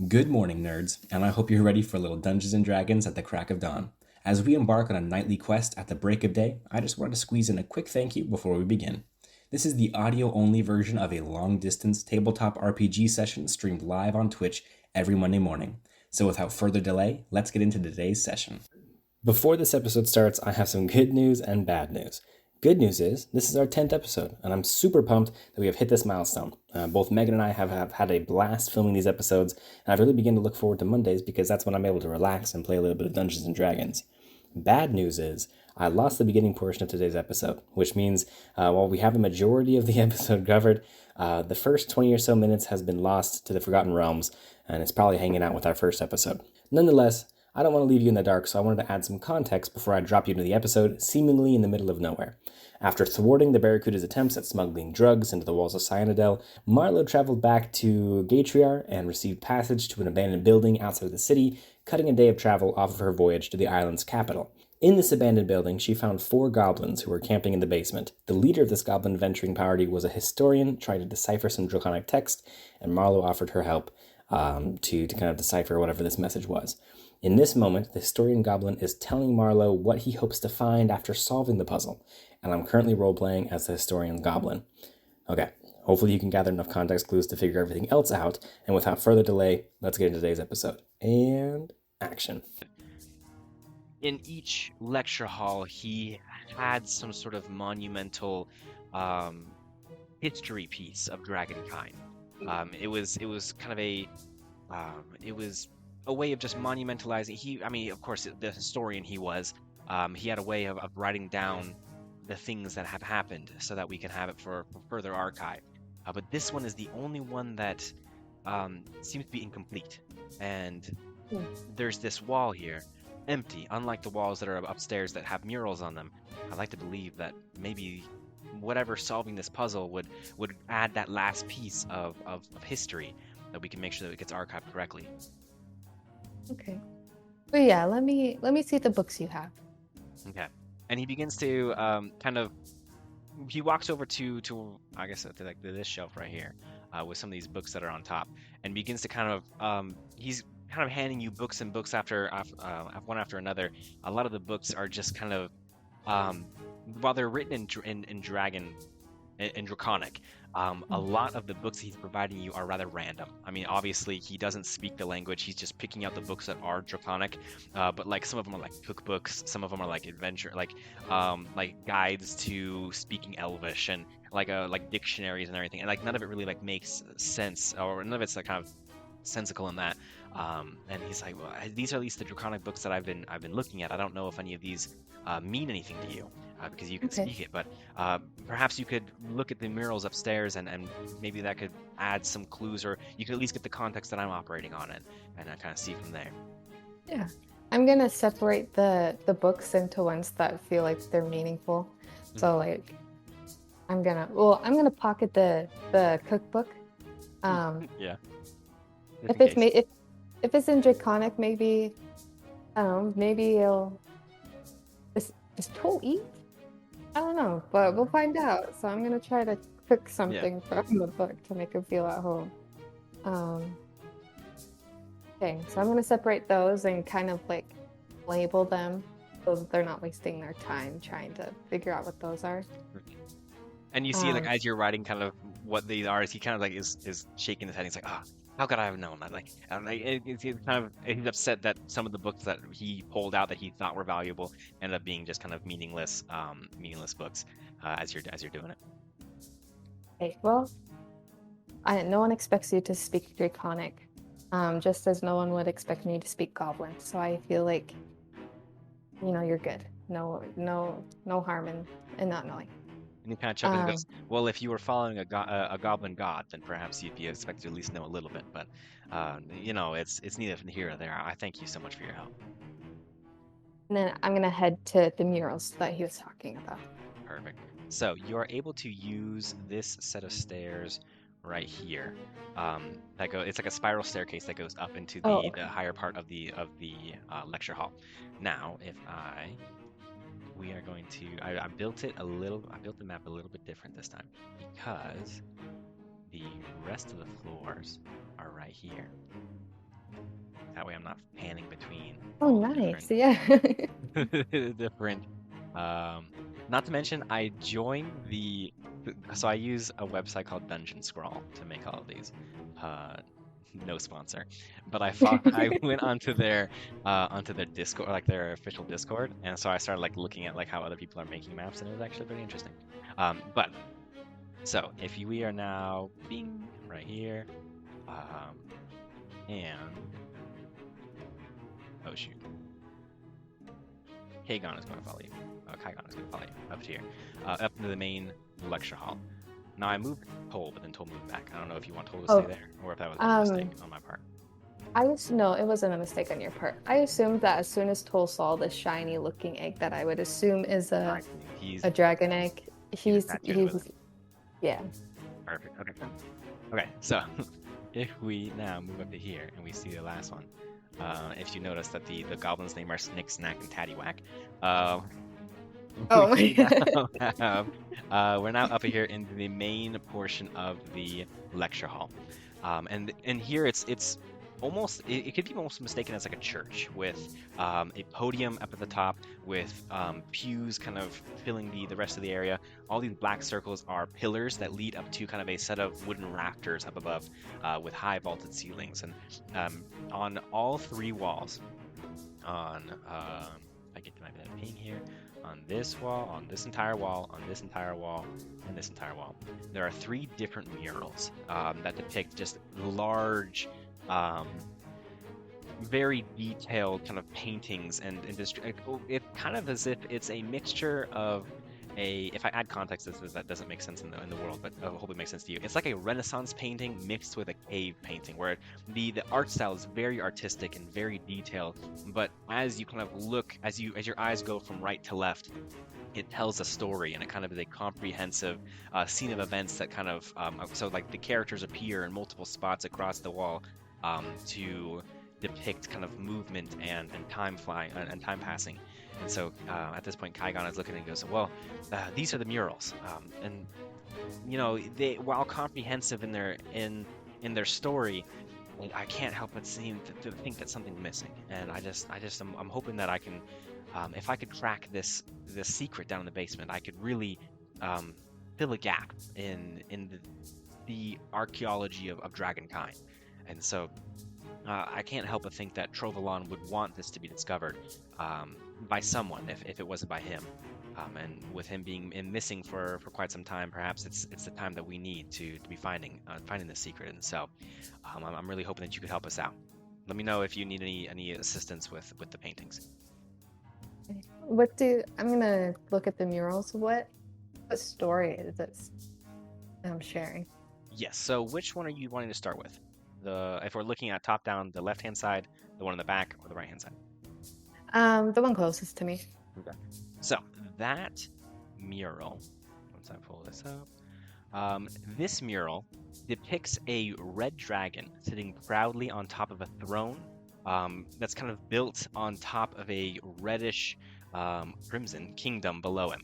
Good morning, nerds, and I hope you're ready for a little Dungeons and Dragons at the crack of dawn. As we embark on a nightly quest at the break of day, I just wanted to squeeze in a quick thank you before we begin. This is the audio only version of a long distance tabletop RPG session streamed live on Twitch every Monday morning. So without further delay, let's get into today's session. Before this episode starts, I have some good news and bad news. Good news is, this is our 10th episode, and I'm super pumped that we have hit this milestone. Both Megan and I have had a blast filming these episodes, and I've really begun to look forward to Mondays because that's when I'm able to relax and play a little bit of Dungeons and Dragons. Bad news is, I lost the beginning portion of today's episode, which means while we have a majority of the episode covered, the first 20 or so minutes has been lost to the Forgotten Realms, and it's probably hanging out with our first episode. Nonetheless, I don't want to leave you in the dark, so I wanted to add some context before I drop you into the episode, seemingly in the middle of nowhere. After thwarting the Barracuda's attempts at smuggling drugs into the walls of Cyanidel, Marlowe traveled back to Gatriar and received passage to an abandoned building outside of the city, cutting a day of travel off of her voyage to the island's capital. In this abandoned building, she found 4 goblins who were camping in the basement. The leader of this goblin venturing party was a historian trying to decipher some draconic text, and Marlowe offered her help to kind of decipher whatever this message was. In this moment, the historian goblin is telling Marlowe what he hopes to find after solving the puzzle, and I'm currently role-playing as the historian goblin. Okay, hopefully you can gather enough context clues to figure everything else out, and without further delay, let's get into today's episode. And action. In each lecture hall, he had some sort of monumental history piece of Dragonkind. It was kind of it was a way of just monumentalizing. Of course, the historian he had a way of writing down the things that have happened so that we can have it for further archive. But this one is the only one that seems to be incomplete. And there's this wall here, empty, unlike the walls that are upstairs that have murals on them. I'd like to believe that maybe whatever solving this puzzle would add that last piece of history that we can make sure that it gets archived correctly. Okay. But yeah, let me see the books you have. Okay. And he begins to he walks over to I guess to like this shelf right here with some of these books that are on top, and begins to he's kind of handing you books and books after one after another. A lot of the books are just kind of while they're written in Draconic, a lot of the books he's providing you are rather random. I mean, obviously he doesn't speak the language; he's just picking out the books that are Draconic. But like some of them are like cookbooks, some of them are like adventure, like guides to speaking Elvish, and like dictionaries and everything. And like none of it really like makes sense, or none of it's like kind of sensical in that. And he's like, well, these are at least the Draconic books that I've been looking at. I don't know if any of these mean anything to you. Because you can speak it, but perhaps you could look at the murals upstairs and maybe that could add some clues, or you could at least get the context that I'm operating on it, and I kind of see from there. Yeah. I'm gonna separate the books into ones that feel like they're meaningful. So like I'm gonna pocket the cookbook. Yeah. If it's in Draconic, maybe I don't know, maybe it'll is Toll eat? I don't know, but we'll find out. So I'm gonna try to cook something from the book to make him feel at home. Okay, so I'm gonna separate those and kind of like label them so that they're not wasting their time trying to figure out what those are. And you see, like as you're writing, kind of what these are, is he kind of like is shaking his head. He's like, how could I have known that? He's upset that some of the books that he pulled out that he thought were valuable ended up being just kind of meaningless books as you're doing it. Okay, well, no one expects you to speak Draconic, just as no one would expect me to speak Goblin. So I feel like, you're good. No harm in not knowing. And he kind of chuckles and goes, well, if you were following a goblin god, then perhaps you'd be expected to at least know a little bit. But, it's neither here nor there. I thank you so much for your help. And then I'm going to head to the murals that he was talking about. Perfect. So you are able to use this set of stairs right here. It's like a spiral staircase that goes up into the higher part of the lecture hall. Now, we are going to, I built the map a little bit different this time because the rest of the floors are right here. That way I'm not panning between Oh, all the nice. different Yeah. different. Not to mention, I joined so I use a website called Dungeon Scrawl to make all of these. Uh, no sponsor, but I went onto their Discord, like their official Discord, and so I started like looking at like how other people are making maps, and it was actually pretty interesting. But so if we are now bing right here, um, and oh shoot. Kagon is going to follow you. Kygon is going to follow you up here, up into the main lecture hall. Now I moved Toll, but then Toll moved back. I don't know if you want Toll to stay there, or if that was a mistake on my part. No, it wasn't a mistake on your part. I assumed that as soon as Toll saw the shiny looking egg that I would assume is a dragon egg. He's yeah. Perfect. Okay. So if we now move up to here and we see the last one, if you notice that the goblins' name are Snick, Snack, and Tattywhack. Oh my god. We're now up here in the main portion of the lecture hall, and here it's almost it could be almost mistaken as like a church with a podium up at the top with pews kind of filling the rest of the area. All these black circles are pillars that lead up to kind of a set of wooden rafters up above with high vaulted ceilings, and on all three walls, on I get to my bit of ping here. On this wall, on this entire wall, on this entire wall, and this entire wall, there are three different murals that depict just large, very detailed kind of paintings, and just it's kind of as if it's a mixture of if I add context, that doesn't make sense in the world, but I hope it makes sense to you. It's like a Renaissance painting mixed with a cave painting, where the art style is very artistic and very detailed. But as you kind of look, as your eyes go from right to left, it tells a story, and it kind of is a comprehensive scene of events that kind of so like the characters appear in multiple spots across the wall to depict kind of movement and time flying and time passing. And so at this point, Kygon is looking and goes, well, these are the murals, and you know, they, while comprehensive in their story, I can't help but seem to think that something's missing. And I'm hoping that I can, if I could crack this secret down in the basement, I could really fill a gap in the archaeology of dragonkind. And so I can't help but think that Trovalon would want this to be discovered by someone, if it wasn't by him. And with him being missing for quite some time, perhaps it's the time that we need to be finding this secret. And so I'm really hoping that you could help us out. Let me know if you need any assistance with the paintings. I'm gonna look at the murals. What story is this I'm sharing? Yes. So which one are you wanting to start with? If we're looking at top down, the left hand side, the one in the back, or the right hand side? The one closest to me. Okay. So that mural, once I pull this up, this mural depicts a red dragon sitting proudly on top of a throne that's kind of built on top of a reddish crimson kingdom below him,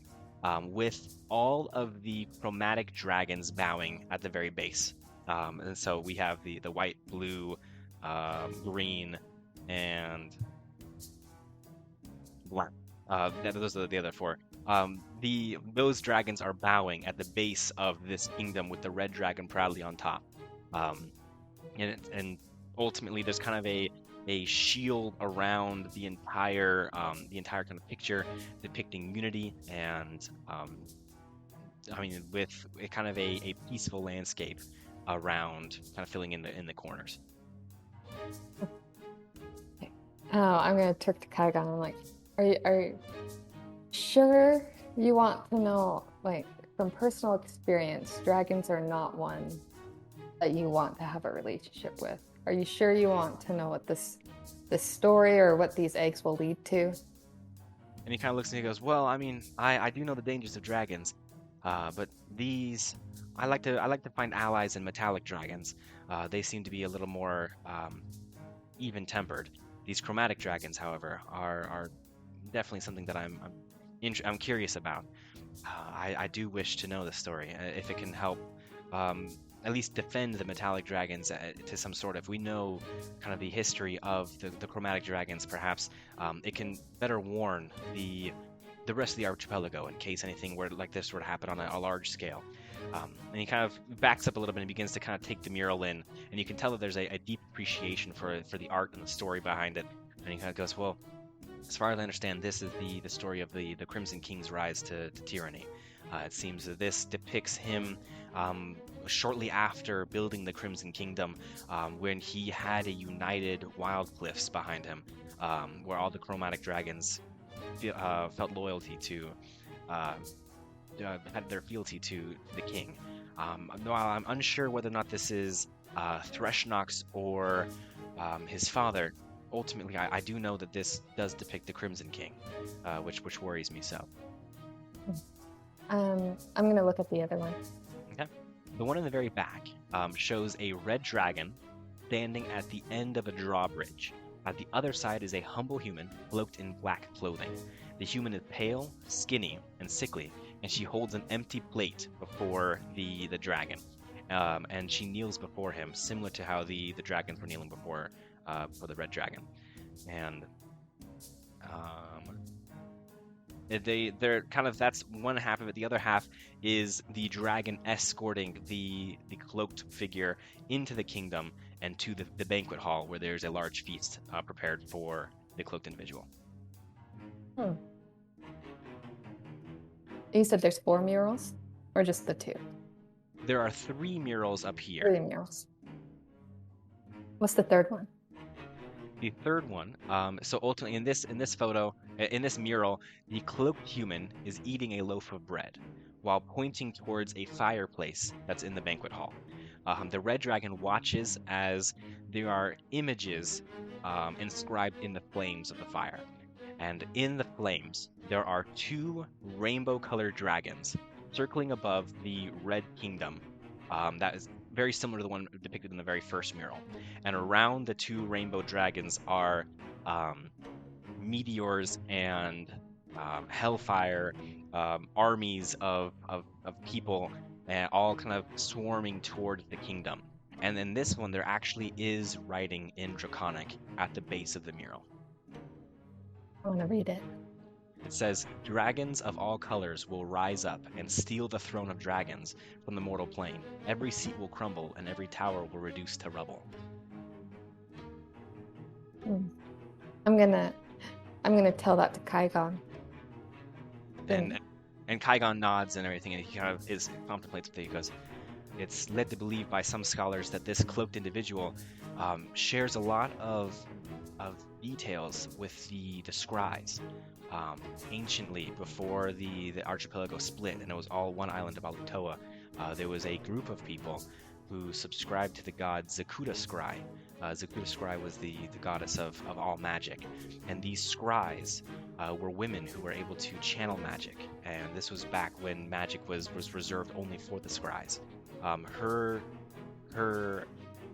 with all of the chromatic dragons bowing at the very base. And so we have the white, blue, green, and black. Those are the other four. Those dragons are bowing at the base of this kingdom with the red dragon proudly on top. And ultimately, there's kind of a shield around the entire kind of picture, depicting unity and with kind of a peaceful landscape around, kind of filling in the corners. Oh, I'm gonna turn to Kygon. I'm like, are you sure you want to know, like, from personal experience, dragons are not one that you want to have a relationship with? Are you sure you want to know what this story or what these eggs will lead to? And he kind of looks and he goes, well, I mean, I do know the dangers of dragons, but these, I like to find allies in metallic dragons. They seem to be a little more even-tempered. These chromatic dragons, however, are definitely something that I'm curious about. I do wish to know the story, if it can help at least defend the metallic dragons to some sort. If we know kind of the history of the chromatic dragons, perhaps it can better warn the rest of the archipelago in case anything were like this were to happen on a large scale. And he kind of backs up a little bit and begins to kind of take the mural in, and you can tell that there's a deep appreciation for the art and the story behind it. And he kind of goes, well, as far as I understand, this is the story of the Crimson King's rise to tyranny. It seems that this depicts him shortly after building the Crimson Kingdom, when he had a united Wild Cliffs behind him, where all the chromatic dragons felt loyalty to, had their fealty to the king. While I'm unsure whether or not this is Threshnox or his father, ultimately I do know that this does depict the Crimson King, which worries me so. I'm gonna look at the other one. Okay. The one in the very back shows a red dragon standing at the end of a drawbridge. At the other side is a humble human cloaked in black clothing. The human is pale, skinny, and sickly, and she holds an empty plate before the dragon. And she kneels before him, similar to how the dragons were kneeling before the red dragon. And they're kind of, that's one half of it. The other half is the dragon escorting the cloaked figure into the kingdom and to the banquet hall, where there's a large feast prepared for the cloaked individual. You said there's 4 murals, or just the 2? There are 3 murals up here. 3 murals. What's the third one? The third one, so ultimately in this photo, in this mural, the cloaked human is eating a loaf of bread while pointing towards a fireplace that's in the banquet hall. The red dragon watches as there are images inscribed in the flames of the fire. And in the flames, there are 2 rainbow-colored dragons circling above the Red Kingdom. That is very similar to the one depicted in the very first mural. And around the 2 rainbow dragons are meteors and hellfire, armies of people, all kind of swarming towards the kingdom. And in this one, there actually is writing in Draconic at the base of the mural. I want to read it. It says, "Dragons of all colors will rise up and steal the throne of dragons from the mortal plane. Every seat will crumble and every tower will reduce to rubble." I'm gonna tell that to Kaigon. And Kaigon nods and everything, and he kind of contemplates it. He goes, "It's led to believe by some scholars that this cloaked individual shares a lot of details with the scries. Anciently, before the archipelago split and it was all one island of Alutoa, there was a group of people who subscribed to the god Zakuta Scry. Zakuta Scry was the goddess of all magic, and these scries were women who were able to channel magic, and this was back when magic was reserved only for the scries.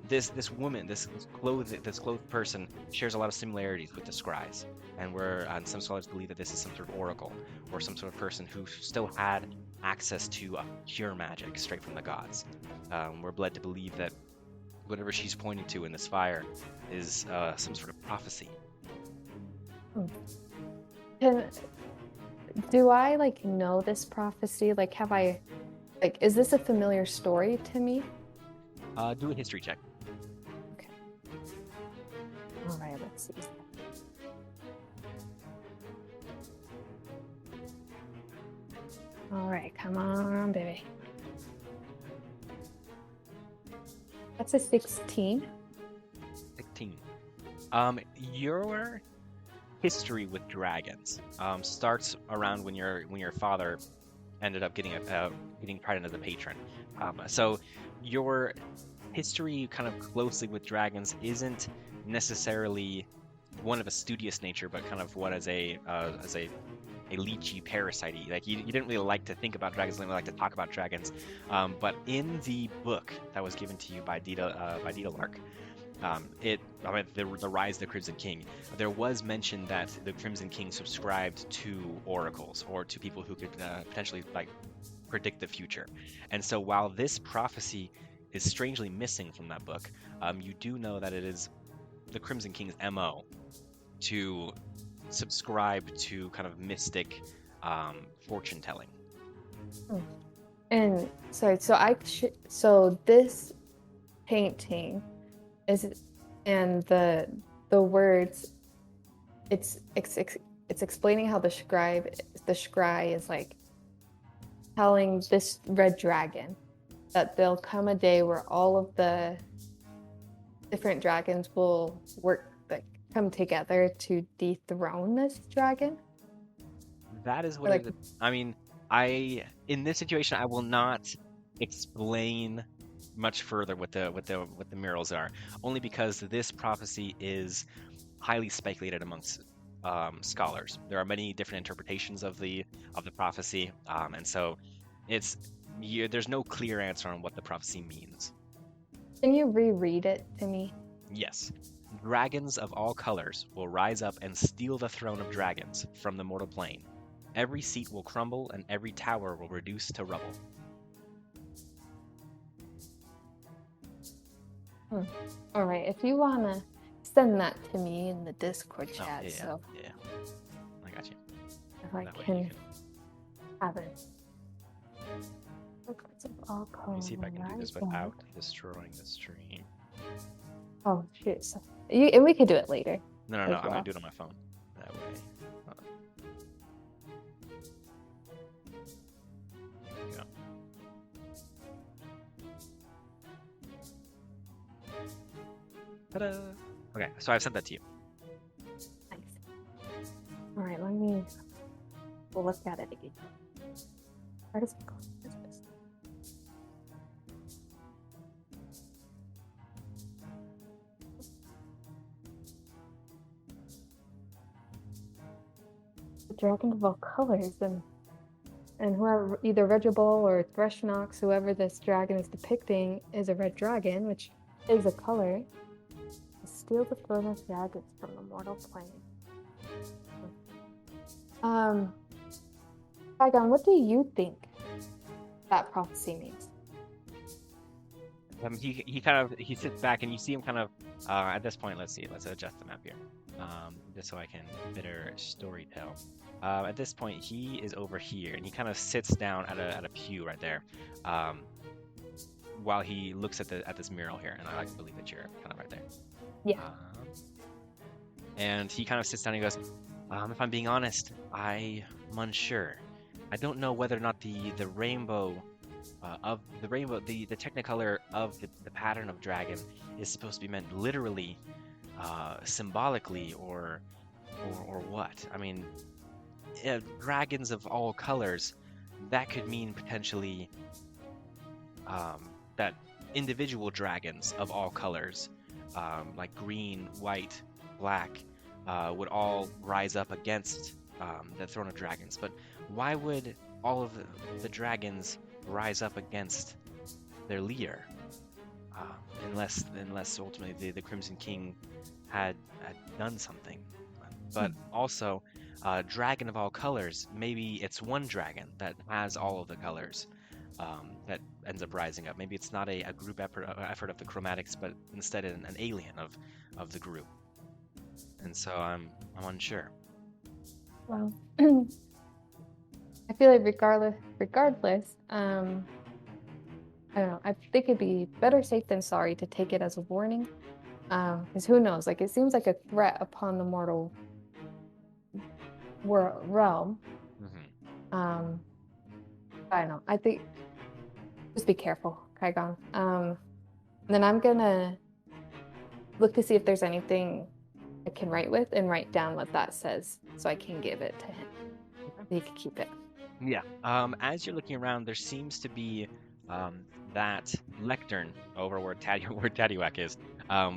This woman, this clothed person, shares a lot of similarities with the scries, and some scholars believe that this is some sort of oracle or some sort of person who still had access to pure magic straight from the gods. We're led to believe that whatever she's pointing to in this fire is some sort of prophecy. Do I know this prophecy? Is this a familiar story to me? Do a history check. Okay. All right, let's see. All right, come on, baby. That's a 16. 16. Your history with dragons starts around when your father ended up getting pardoned as a patron. So your history kind of closely with dragons isn't necessarily one of a studious nature, but kind of what as a leechy parasite. Like you didn't really like to think about dragons, you didn't really like to talk about dragons. But in the book that was given to you by Lark, the Rise of the Crimson King, there was mention that the Crimson King subscribed to oracles or to people who could potentially predict the future. And so while this prophecy is strangely missing from that book, you do know that it is the Crimson King's MO to subscribe to kind of mystic fortune telling. And sorry, so this painting is, and the words, it's explaining how the scry is like telling this red dragon that there'll come a day where all of the different dragons will come together to dethrone this dragon. That is what I mean. In this situation, I will not explain much further what the murals are, only because this prophecy is highly speculated amongst scholars. There are many different interpretations of the prophecy, and so there's no clear answer on what the prophecy means. Can you reread it to me? Yes. Dragons of all colors will rise up and steal the throne of dragons from the mortal plane. Every seat will crumble and every tower will reduce to rubble. All right, if you want to send that to me in the Discord chat, yeah, I got you. If I can have it. Of all Let me see if I can do this without destroying the stream. Oh shoot! So and we could do it later. No, I'm gonna do it on my phone. That way. There we go. Ta-da! Okay, so I've sent that to you. Nice. All right, we'll look at it again. Where does it go? Dragon of all colors, and whoever, either Regibal or Threshnox, whoever this dragon is depicting, is a red dragon, which is a color. Steal the throne of dragons from the mortal plane. Saigon, what do you think that prophecy means? He sits back and you see him kind of at this point. Let's adjust the map here, just so I can better story tell. At this point, he is over here and he kind of sits down at a pew right there, while he looks at this mural here. And I like to believe that you're kind of right there. Yeah. And he kind of sits down and he goes, if I'm being honest, I'm unsure. I don't know whether or not the rainbow the technicolor of the pattern of dragon is supposed to be meant literally, symbolically, or what. I mean, dragons of all colors, that could mean potentially that individual dragons of all colors, like green, white, black, would all rise up against the throne of dragons. But why would all of the dragons rise up against their leader, unless ultimately the Crimson King had done something? But also, dragon of all colors, maybe it's one dragon that has all of the colors that ends up rising up. Maybe it's not a group effort of the chromatics, but instead an alien of the group. And so I'm unsure. Well, I feel like regardless, I don't know. I think it'd be better safe than sorry to take it as a warning, because who knows? Like, it seems like a threat upon the mortal realm. Mm-hmm. I don't know. I think just be careful, Kaigon. Then I'm gonna look to see if there's anything I can write with and write down what that says, so I can give it to him. He can keep it. Yeah. As you're looking around, there seems to be that lectern over where Taddywhack is,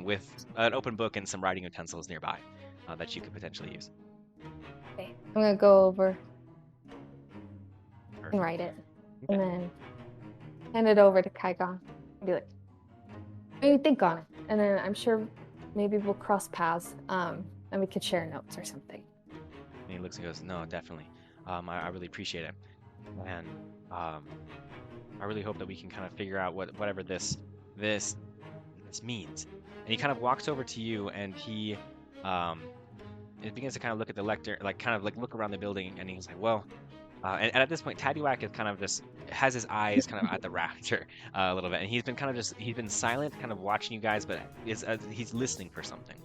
with an open book and some writing utensils nearby that you could potentially use. Okay, I'm gonna go over Perfect. and write it, Okay. and then hand it over to Kaigon and be like, maybe think on it, and then I'm sure maybe we'll cross paths, and we could share notes or something. And he looks and goes, "No, definitely. I really appreciate it, and I really hope that we can kind of figure out whatever this this means. And he kind of walks over to you, and he it begins to kind of look at the lectern, like kind of like look around the building, and he's like, well, and at this point, Taddywhack is kind of just has his eyes kind of at the rafter a little bit, and he's been silent, kind of watching you guys, but he's listening for something.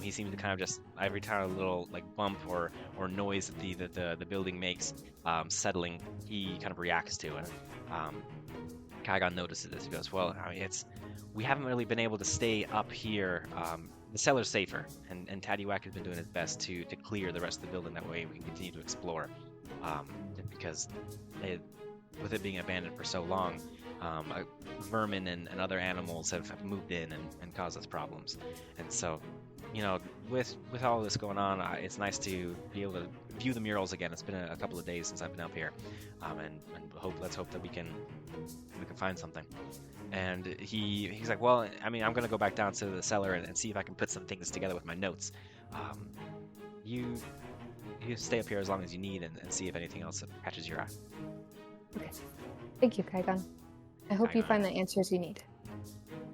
He seems to kind of just every time a little like bump or noise that the building makes settling, he kind of reacts to it. Kaigon notices this. He goes, well, I mean, we haven't really been able to stay up here. The cellar's safer, and Taddywhack has been doing his best to clear the rest of the building. That way we can continue to explore. Because with it being abandoned for so long, vermin and other animals have moved in and caused us problems. And so, with all this going on, it's nice to be able to view the murals again. It's been a couple of days since I've been up here, and let's hope that we can find something. And he's like, well, I mean, I'm gonna go back down to the cellar and see if I can put some things together with my notes. You stay up here as long as you need and see if anything else catches your eye. Okay. Thank you, Kaigon. I hope you find the answers you need.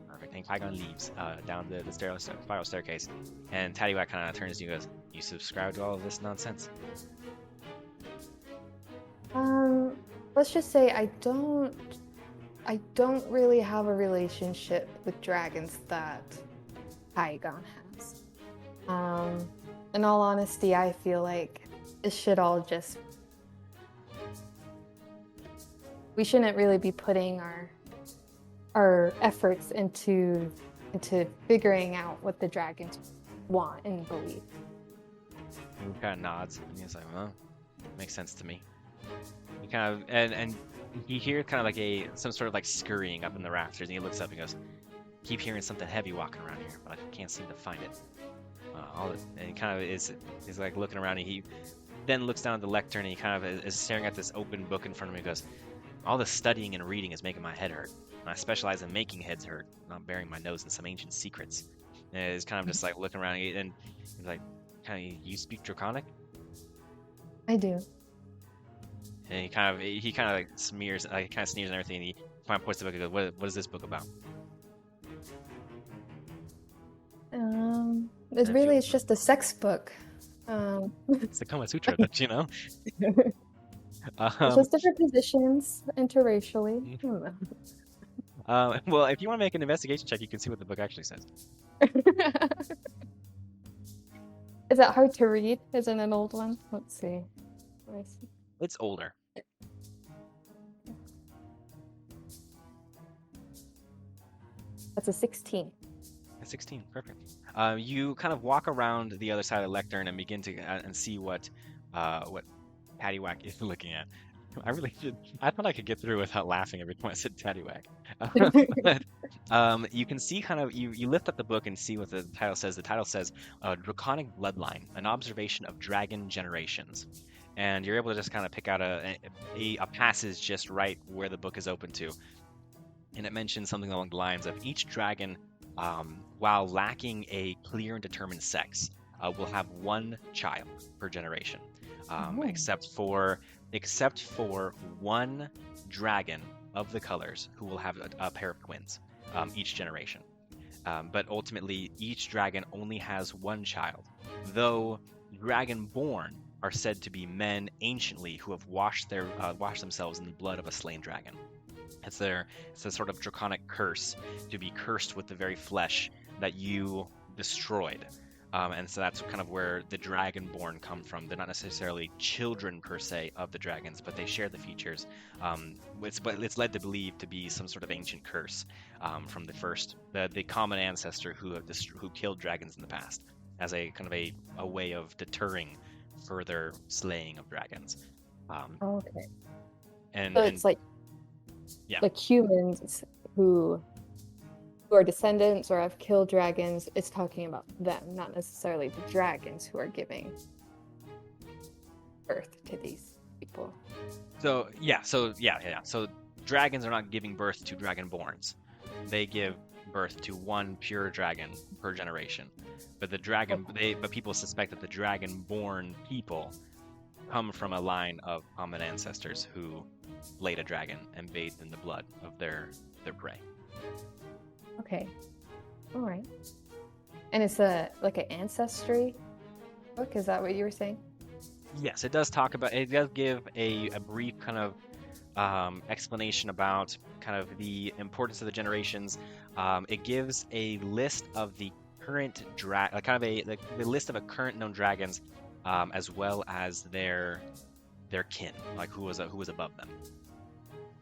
Perfect. And Kaigon leaves down the spiral staircase, and Taddywhack kind of turns to you and goes, you subscribe to all of this nonsense? Let's just say I don't really have a relationship with dragons that Kaigon has. In all honesty, I feel like it should all just... We shouldn't really be putting our efforts into figuring out what the dragons want and believe. He kind of nods, and he's like, well, makes sense to me. He kind of, and he hears kind of like some sort of like scurrying up in the rafters, and he looks up and goes, keep hearing something heavy walking around here, but I can't seem to find it. And he kind of is like looking around, and he then looks down at the lectern, and he kind of is staring at this open book in front of him. He goes, all this studying and reading is making my head hurt. And I specialize in making heads hurt, not burying my nose in some ancient secrets. And he's kind of just like looking around, and he's like, you speak Draconic? I do. And he kind of like sneers and everything, and he kind of points to the book and goes, what is this book about? It's just a sex book. It's the Kama Sutra, don't you know? It's just different positions interracially. Well, if you want to make an investigation check, you can see what the book actually says. Is it hard to read? Is it an old one? Let's see. It's older. That's a 16. A 16, perfect. You kind of walk around the other side of the lectern and begin to and see what Taddywhack is looking at. I thought I could get through without laughing every time I said Taddywhack. But you can see kind of, you lift up the book and see what the title says. The title says, Draconic Bloodline, an observation of dragon generations. And you're able to just kind of pick out a passage just right where the book is open to. And it mentions something along the lines of each dragon, while lacking a clear and determined sex, will have one child per generation. Except for one dragon of the colors who will have a pair of twins each generation. But ultimately, each dragon only has one child, though dragonborn are said to be men anciently who have washed themselves in the blood of a slain dragon. It's a sort of draconic curse to be cursed with the very flesh that you destroyed. And so that's kind of where the Dragonborn come from. They're not necessarily children per se of the dragons, but they share the features. It's led to believe to be some sort of ancient curse from the common ancestor who killed dragons in the past, as a kind of a way of deterring further slaying of dragons. Okay. And so it's like humans who are descendants or have killed dragons. It's talking about them, not necessarily the dragons who are giving birth to these people. So dragons are not giving birth to dragonborns. They give birth to one pure dragon per generation. But but people suspect that the dragonborn people come from a line of common ancestors who laid a dragon and bathed in the blood of their prey. Okay. All right. And it's like an ancestry book. Is that what you were saying? Yes, it does talk about. It does give a brief kind of explanation about kind of the importance of the generations. It gives a list of the current kind of the list of a current known dragons, as well as their kin, like who was above them.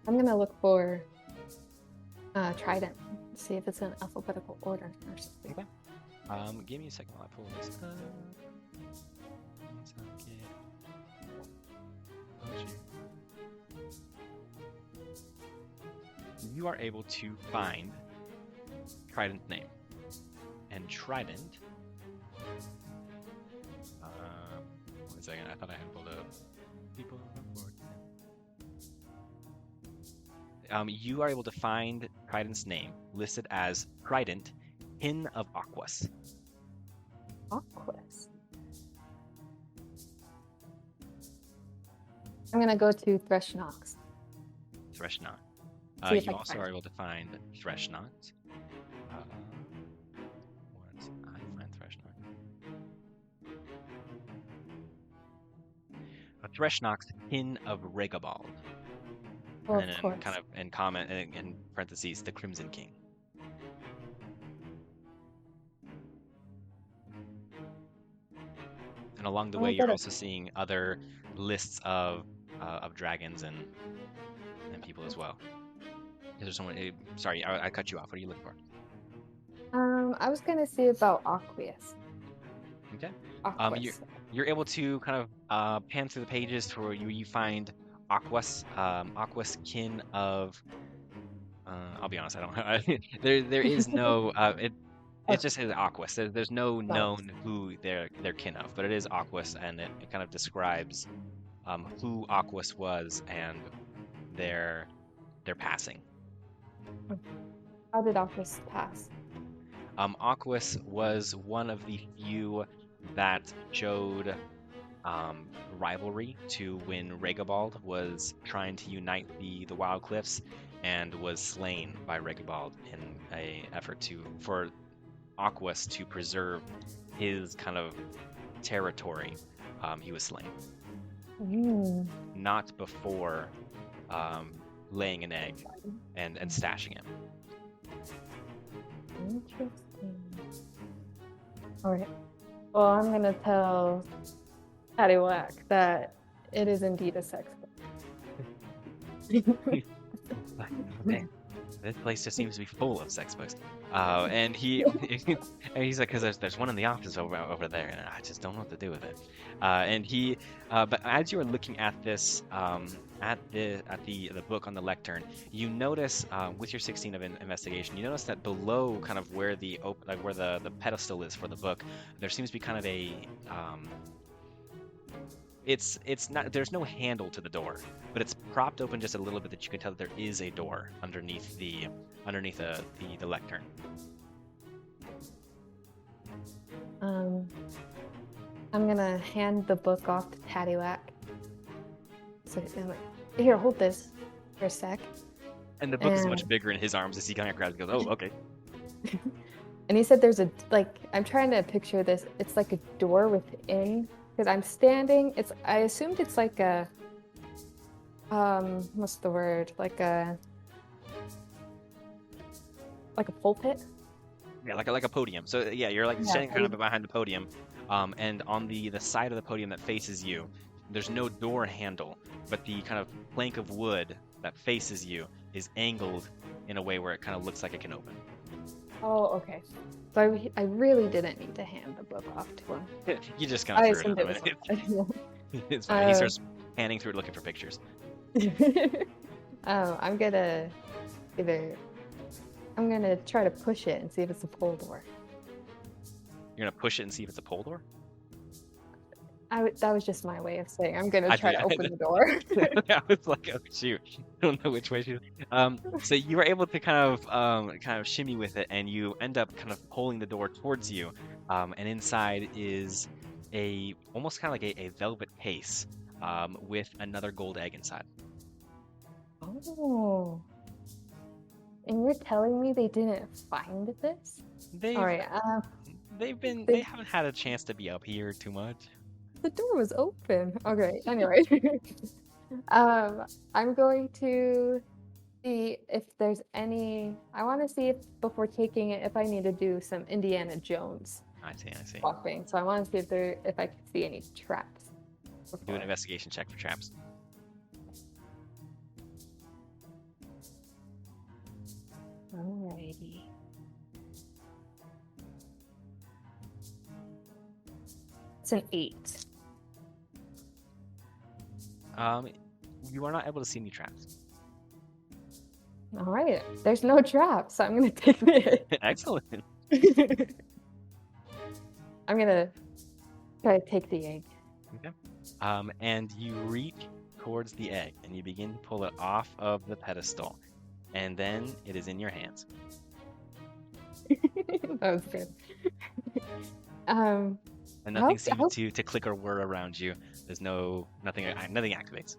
I'm gonna look for Trident, see if it's in alphabetical order or something. Okay. Give me a second while I pull this up. You are able to find Trident's name. And Trident. One second, I thought I had pulled up people. You are able to find Trident's name listed as Trident, Kin of Aquas. Aquas. I'm gonna go to Threshnocks. Threshnot. See if You I can also find are it. able to find Threshnot. What? I find Threshnot. A Threshnocks, Kin of Regabald. Well, And of then course. kind of in comment in parentheses, the Crimson King. And along the Oh, way, I you're gotta- also seeing other lists of dragons and people as well. Is there someone? Sorry, I cut you off. What are you looking for? I was gonna see about Aqueous. Okay. Aquas. You're able to kind of pan through the pages to where you find Aquas, Aquas kin of. I'll be honest, I don't. There is no. It just says Aquas. There's no known who they're kin of, but it is Aquas, and it kind of describes who Aquas was and their passing. How did Aquas pass? Aquas was one of the few that showed rivalry to when Regabald was trying to unite the Wild Cliffs and was slain by Regabald in a effort for Aquas to preserve his kind of territory. He was slain. Not before laying an egg and stashing him. Interesting. All right. Well, I'm gonna tell Paddywhack that it is indeed a sex book. Man, this place just seems to be full of sex books. And he's like, because there's one in the office over there, and I just don't know what to do with it. But as you are looking at this, at the book on the lectern, you notice with your 16 of investigation, you notice that below, kind of where the pedestal is for the book, there seems to be kind of a it's not, there's no handle to the door, but it's propped open just a little bit that you can tell that there is a door underneath the lectern. I'm gonna hand the book off to Paddywhack. So I'm like, here, hold this for a sec. And the book is much bigger in his arms as he kind of grabs it and goes, oh, okay. And he said there's I'm trying to picture this. It's like a door within, because I'm standing. I assumed it's like a, what's the word? Like a pulpit? Yeah, like a podium. So yeah, you're standing kind of behind the podium. And on the side of the podium that faces you, there's no door handle, but the kind of plank of wood that faces you is angled in a way where it kind of looks like it can open. Oh, okay. So I really didn't need to hand the book off to him. You just kind of threw it was It's fine. He starts panning through it looking for pictures. I'm gonna try to push it and see if it's a pole door. You're gonna push it and see if it's a pole door? That was just my way of saying I'm gonna try to open the door. I was like, oh shoot, I don't know which way she. So you were able to kind of shimmy with it, and you end up kind of pulling the door towards you. And inside is almost kind of like a velvet case, with another gold egg inside. Oh, And you're telling me they didn't find this? They've All right. they haven't had a chance to be up here too much. The door was open. Okay. Anyway, I'm going to see if there's any. I want to see if before taking it, if I need to do some Indiana Jones I see. walking. So I want to see if I can see any traps. Do an Before. investigation check for traps. Alrighty. It's an 8. You are not able to see any traps. All right. There's no traps, so I'm gonna take it. Excellent. I'm gonna try to take the egg. Okay. And you reach towards the egg and you begin to pull it off of the pedestal, and then it is in your hands. That was good. And nothing how- seems to click or whir around you. There's nothing activates.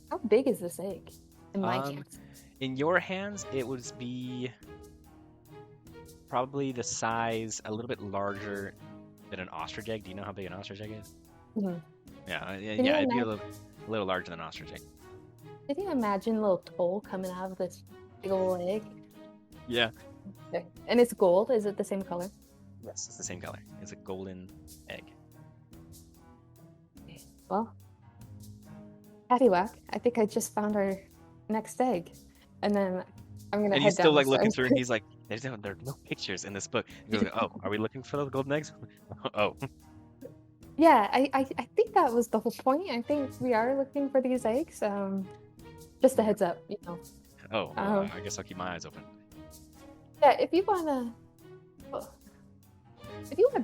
How big is this egg in my Um, hands? In your hands, it would be probably the size a little bit larger than an ostrich egg. Do you know how big an ostrich egg is? Mhm. Yeah, Can yeah, you it'd be a imagine- little larger than an ostrich egg. Can you imagine a little toll coming out of this big old egg? Yeah. Okay. And it's gold. Is it the same color? Yes, it's the same color. It's a golden egg. Well, Paddywhack, I think I just found our next egg. And then I'm gonna And head he's still down like the looking stairs. through, and he's like, there are no pictures in this book. He goes, oh, are we looking for those golden eggs? Oh, Yeah, I think that was the whole point. I think we are looking for these eggs. Just a heads up, you know. oh, well, I guess I'll keep my eyes open. Yeah, if you wanna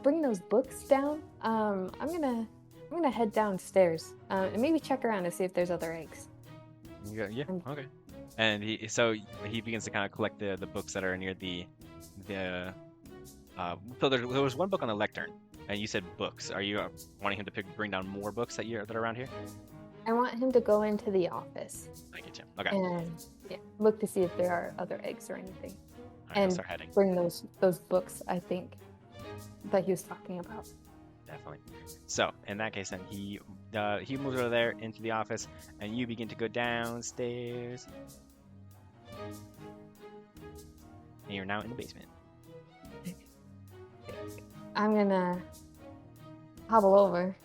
bring those books down, I'm gonna head downstairs and maybe check around to see if there's other eggs. Yeah, okay. And he begins to kind of collect the books that are near the so there was one book on the lectern, and you said books. Are you wanting him to bring down more books that are around here? I want him to go into the office I get you. Okay. and look to see if there are other eggs or anything, All right, I'll and start heading. bring those books. I think that he was talking about. Definitely. So in that case, then he moves over there into the office, and you begin to go downstairs. And you're now in the basement. I'm gonna hobble over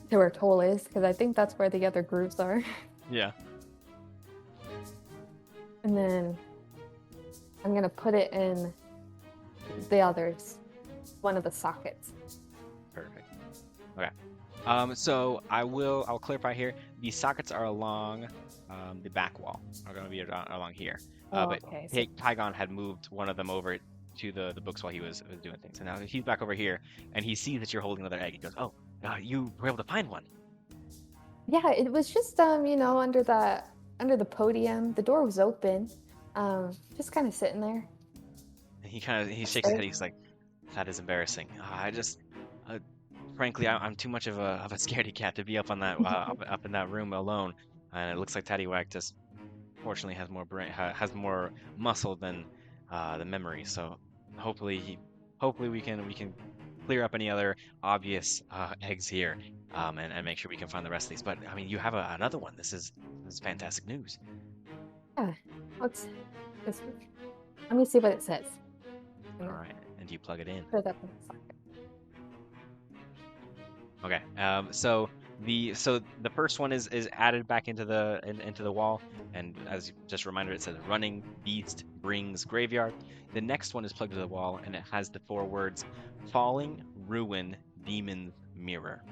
to where Toll is because I think that's where the other groups are. Yeah. And then I'm gonna put it in the others, one of the sockets. Perfect. Okay. So I'll clarify here. The sockets are along the back wall. Are going to be along here. But Okay. So, Tygon had moved one of them over to the books while he was doing things. And now he's back over here, and he sees that you're holding another egg. He goes, "Oh, you were able to find one." yeah, it was just under the podium. The door was open. Just kind of sitting there. And he shakes his head. He's like, "That is embarrassing. I just, frankly, I'm too much of a scaredy cat to be up on that up in that room alone. And it looks like Taddywhack just, fortunately, has has more muscle than the memory. So hopefully we can clear up any other obvious eggs here, and make sure we can find the rest of these. But I mean, you have another one. This is fantastic news. Yeah. Let me see what it says. All right, and do you plug it in? Put it up in the socket. Okay. So the first one is added back into the wall, and as just a reminder, it says "Running Beast Brings Graveyard." The next one is plugged to the wall, and it has the 4 words "Falling Ruin Demon's Mirror."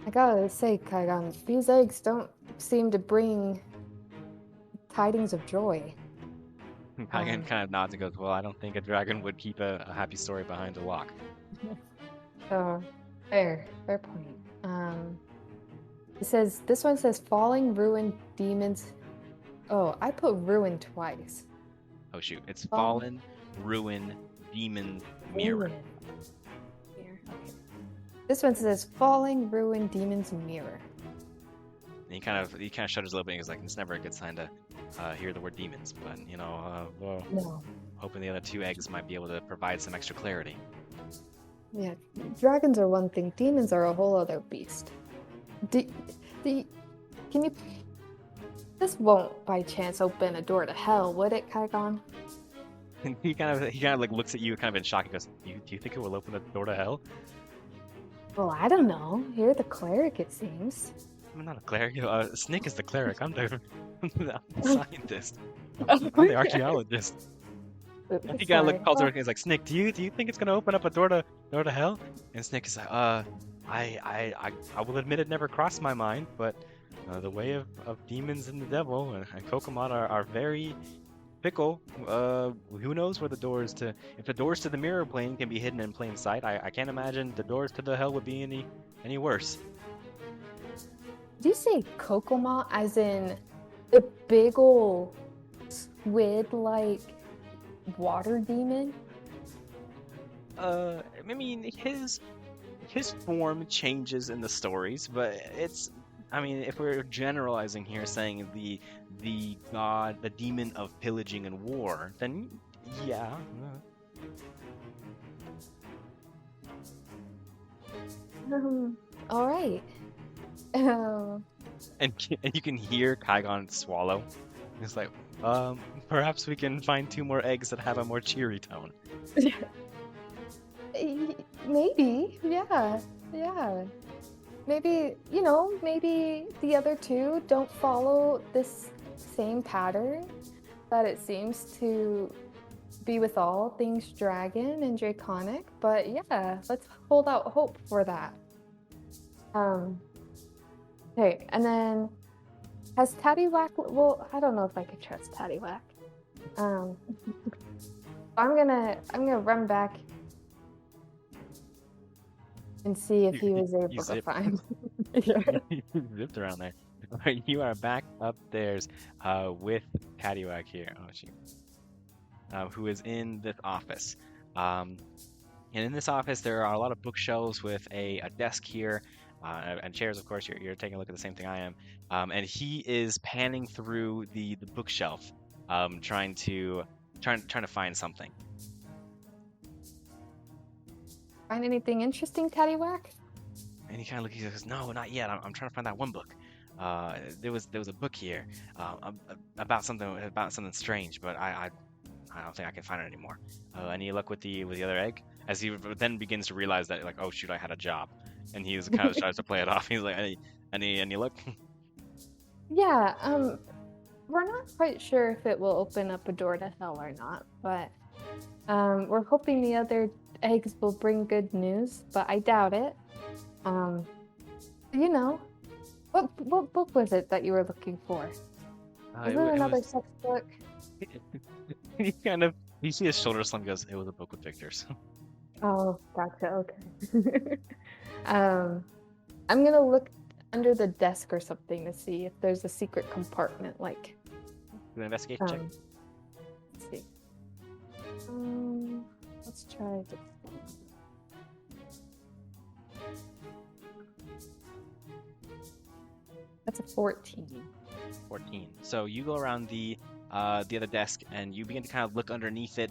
I gotta say, Kaigan, these eggs don't seem to bring tidings of joy. Hagen kind of nods and goes, "Well, I don't think a dragon would keep a happy story behind a lock." So, fair point. This one says falling ruined demons. Oh, I put ruin twice. Oh shoot! It's Fall- Fallen Ruin Demon's Mirror. Ruin. Here, okay. This one says falling ruin demon's mirror. And he kind of shudders a little bit. And he's like, it's never a good sign to hear the word demons, but well, No. hoping the other 2 eggs might be able to provide some extra clarity. Yeah, dragons are one thing. Demons are a whole other beast. Can you? This won't by chance open a door to hell, would it, Kaigon? And he kind of like looks at you, kind of in shock. He goes, "Do you think it will open the door to hell?" Well, I don't know. You're the cleric, it seems. I'm not a cleric. Snick is the cleric. I'm the scientist. I'm the archaeologist. He kind of like calls over and he's like, "Snick, do you think it's gonna open up a door to hell?" And Snick is like, I will admit it never crossed my mind, but the way of demons and the devil and Kokomon are very fickle. Who knows where the doors to... If the doors to the mirror plane can be hidden in plain sight, I can't imagine the doors to the hell would be any worse. Did you say Kokomon as in the big ol' squid-like water demon? I mean, his form changes in the stories, but it's... I mean, if we're generalizing here, saying the god, the demon of pillaging and war, then yeah. All right. And you can hear Kaigon swallow. It's like, perhaps we can find 2 more eggs that have a more cheery tone. Maybe, yeah. Maybe, maybe the other 2 don't follow this same pattern that it seems to be with all things dragon and draconic, but yeah, let's hold out hope for that. Okay, and then has Tattywhack, well, I don't know if I could trust Tattywhack. I'm gonna run back and see if he was able to find. You zipped around there. You are back upstairs with Tattywhack here. Oh, shoot. Who is in this office. And in this office, there are a lot of bookshelves with a desk here. And chairs, of course. You're taking a look at the same thing I am. And he is panning through the bookshelf, trying to find something. Find anything interesting, Tattywhack? And he kind of looks. He goes, "No, not yet. I'm trying to find that one book. There was a book here about something strange, but I don't think I can find it anymore." Any luck with the other egg? As he then begins to realize that, like, oh shoot, I had a job, and he kind of tries to play it off. He's like, any luck? Yeah. We're not quite sure if it will open up a door to hell or not, but we're hoping the other eggs will bring good news, but I doubt it. What book was it that you were looking for? Was it another textbook? You see his shoulders slump. Goes, it was a book with pictures. Oh, gotcha. Okay. I'm gonna look under the desk or something to see if there's a secret compartment. Like, do an investigation check. Let's see. Let's try this. That's a 14. 14. So you go around the other desk and you begin to kind of look underneath it.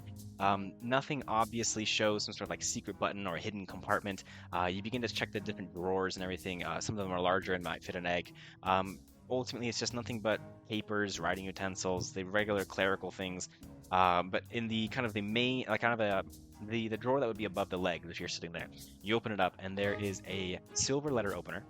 Nothing obviously shows some sort of like secret button or a hidden compartment. You begin to check the different drawers and everything. Some of them are larger and might fit an egg. Ultimately, it's just nothing but papers, writing utensils, the regular clerical things. But in the kind of the main, like kind of the drawer that would be above the leg, if you're sitting there, you open it up and there is a silver letter opener.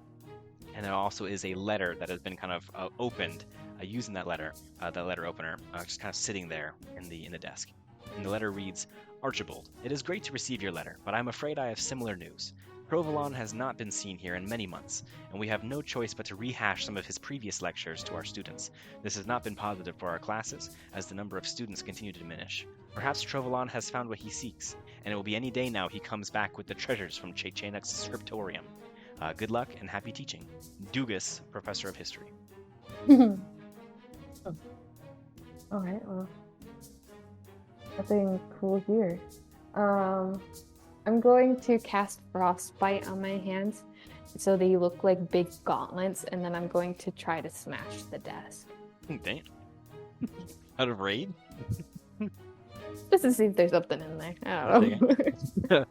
And there also is a letter that has been kind of opened using that letter opener, just kind of sitting there in the desk. And the letter reads, "Archibald, it is great to receive your letter, but I'm afraid I have similar news. Provolone has not been seen here in many months, and we have no choice but to rehash some of his previous lectures to our students. This has not been positive for our classes, as the number of students continue to diminish. Perhaps Provolone has found what he seeks, and it will be any day now he comes back with the treasures from Chechenuk's scriptorium. Good luck and happy teaching. Dugas, Professor of History." Oh. Alright, well. Nothing cool here. I'm going to cast Frostbite on my hands so they look like big gauntlets, and then I'm going to try to smash the desk. Damn. Out of raid? Just to see if there's something in there. I don't know.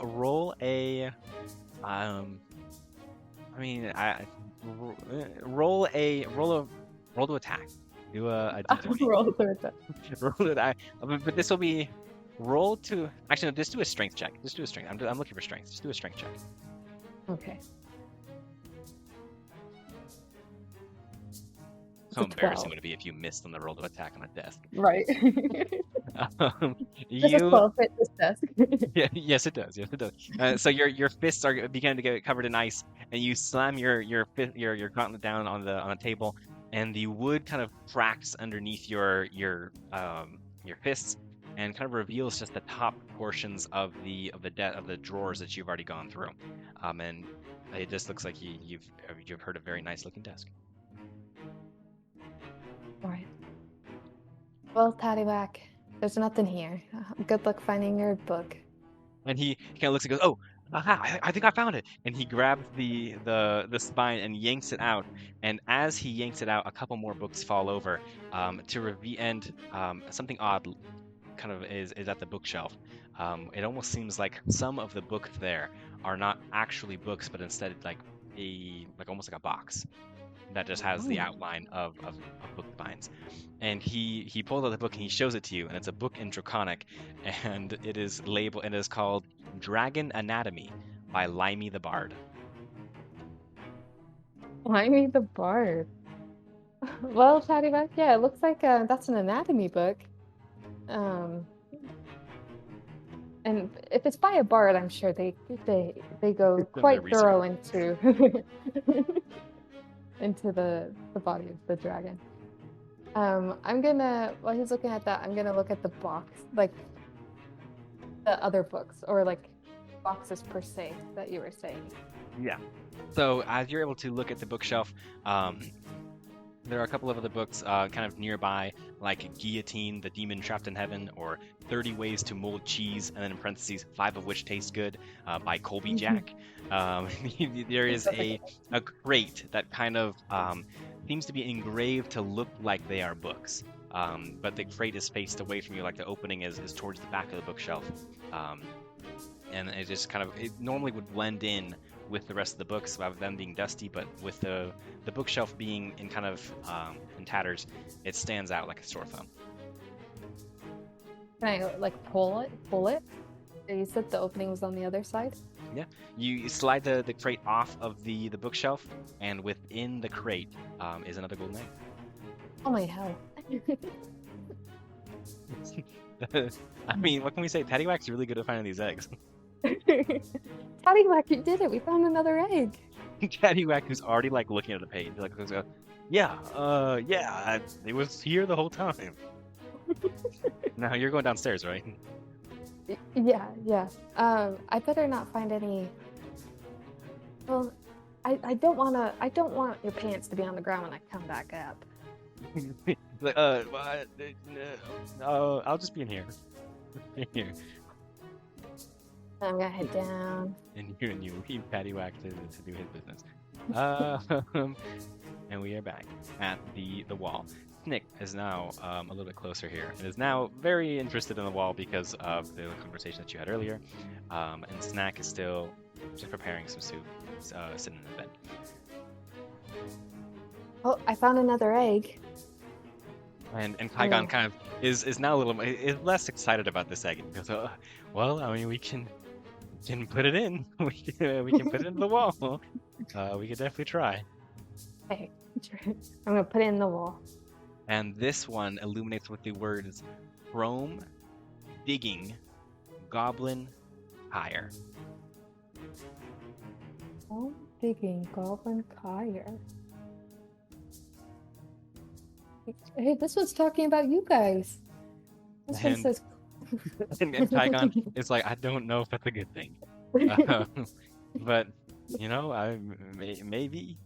Roll a. Roll to attack. Do a D20. Roll through it. Roll it. But this will be roll to. Actually, no, just do a strength check. Just do a strength. I'm looking for strength. Just do a strength check. Okay. How embarrassing would it be if you missed on the roll to attack on a desk? Right. You. 12 hit this desk. Yeah, yes, it does. Yes, it does. So your fists are beginning to get covered in ice, and you slam your gauntlet down on the table, and the wood kind of cracks underneath your fists, and kind of reveals just the top portions of the drawers that you've already gone through, and it just looks like you've heard a very nice looking desk. Right. Well, Tattywhack, there's nothing here. Good luck finding your book. And he kind of looks and goes, "Oh, aha, I think I found it." And he grabs the spine and yanks it out. And as he yanks it out, a couple more books fall over. To reveal, and something odd kind of is at the bookshelf. It almost seems like some of the books there are not actually books, but instead almost like a box that just has the outline of book binds. And he pulls out the book and he shows it to you, and it's a book in Draconic, and it is labeled, and it is called Dragon Anatomy by Limey the Bard. Limey the Bard. Well, Tattywhack, yeah, it looks like that's an anatomy book. And if it's by a bard, I'm sure they go quite thorough into into the body of the dragon. While he's looking at that, I'm gonna look at the box, like the other books, or like boxes per se that you were saying. Yeah. So as you're able to look at the bookshelf, there are a couple of other books kind of nearby, like Guillotine, the Demon Trapped in Heaven, or 30 Ways to Mold Cheese, and then in parentheses, 5 of Which Taste Good, by Colby Jack. There is a crate that kind of seems to be engraved to look like they are books. But the crate is faced away from you, like the opening is towards the back of the bookshelf. And it just kind of, it normally would blend in with the rest of the books without them being dusty, but with the bookshelf being in kind of in tatters, it stands out like a sore thumb. Can I like pull it? You said the opening was on the other side? Yeah. You slide the crate off of the bookshelf, and within the crate is another golden egg. Oh my hell. I mean, what can we say? Tattywhack's really good at finding these eggs. Tattywhack, you did it! We found another egg! Tattywhack, who's already like looking at the page, like goes, yeah, it was here the whole time. Now you're going downstairs, right? Yeah. I better not find any. Well, I don't want your pants to be on the ground when I come back up. Like, I'll just be in here. Here. I'm gonna head down. And you leave Tattywhack to do his business. And we are back at the wall. Nick is now a little bit closer here and is now very interested in the wall because of the conversation that you had earlier. And Snack is still just preparing some soup, sitting in the bed. Oh, I found another egg. And Qui-Gon kind of is now a little is less excited about this egg. He goes, well, I mean, we can put it in. We can put it in the wall. We could definitely try. Okay, I'm gonna put it in the wall. And this one illuminates with the words Chrome Digging Goblin Hire. Chrome Digging Goblin Hire. Hey, this one's talking about you guys. This one says. and Qui-Gon is like, I don't know if that's a good thing. But, maybe.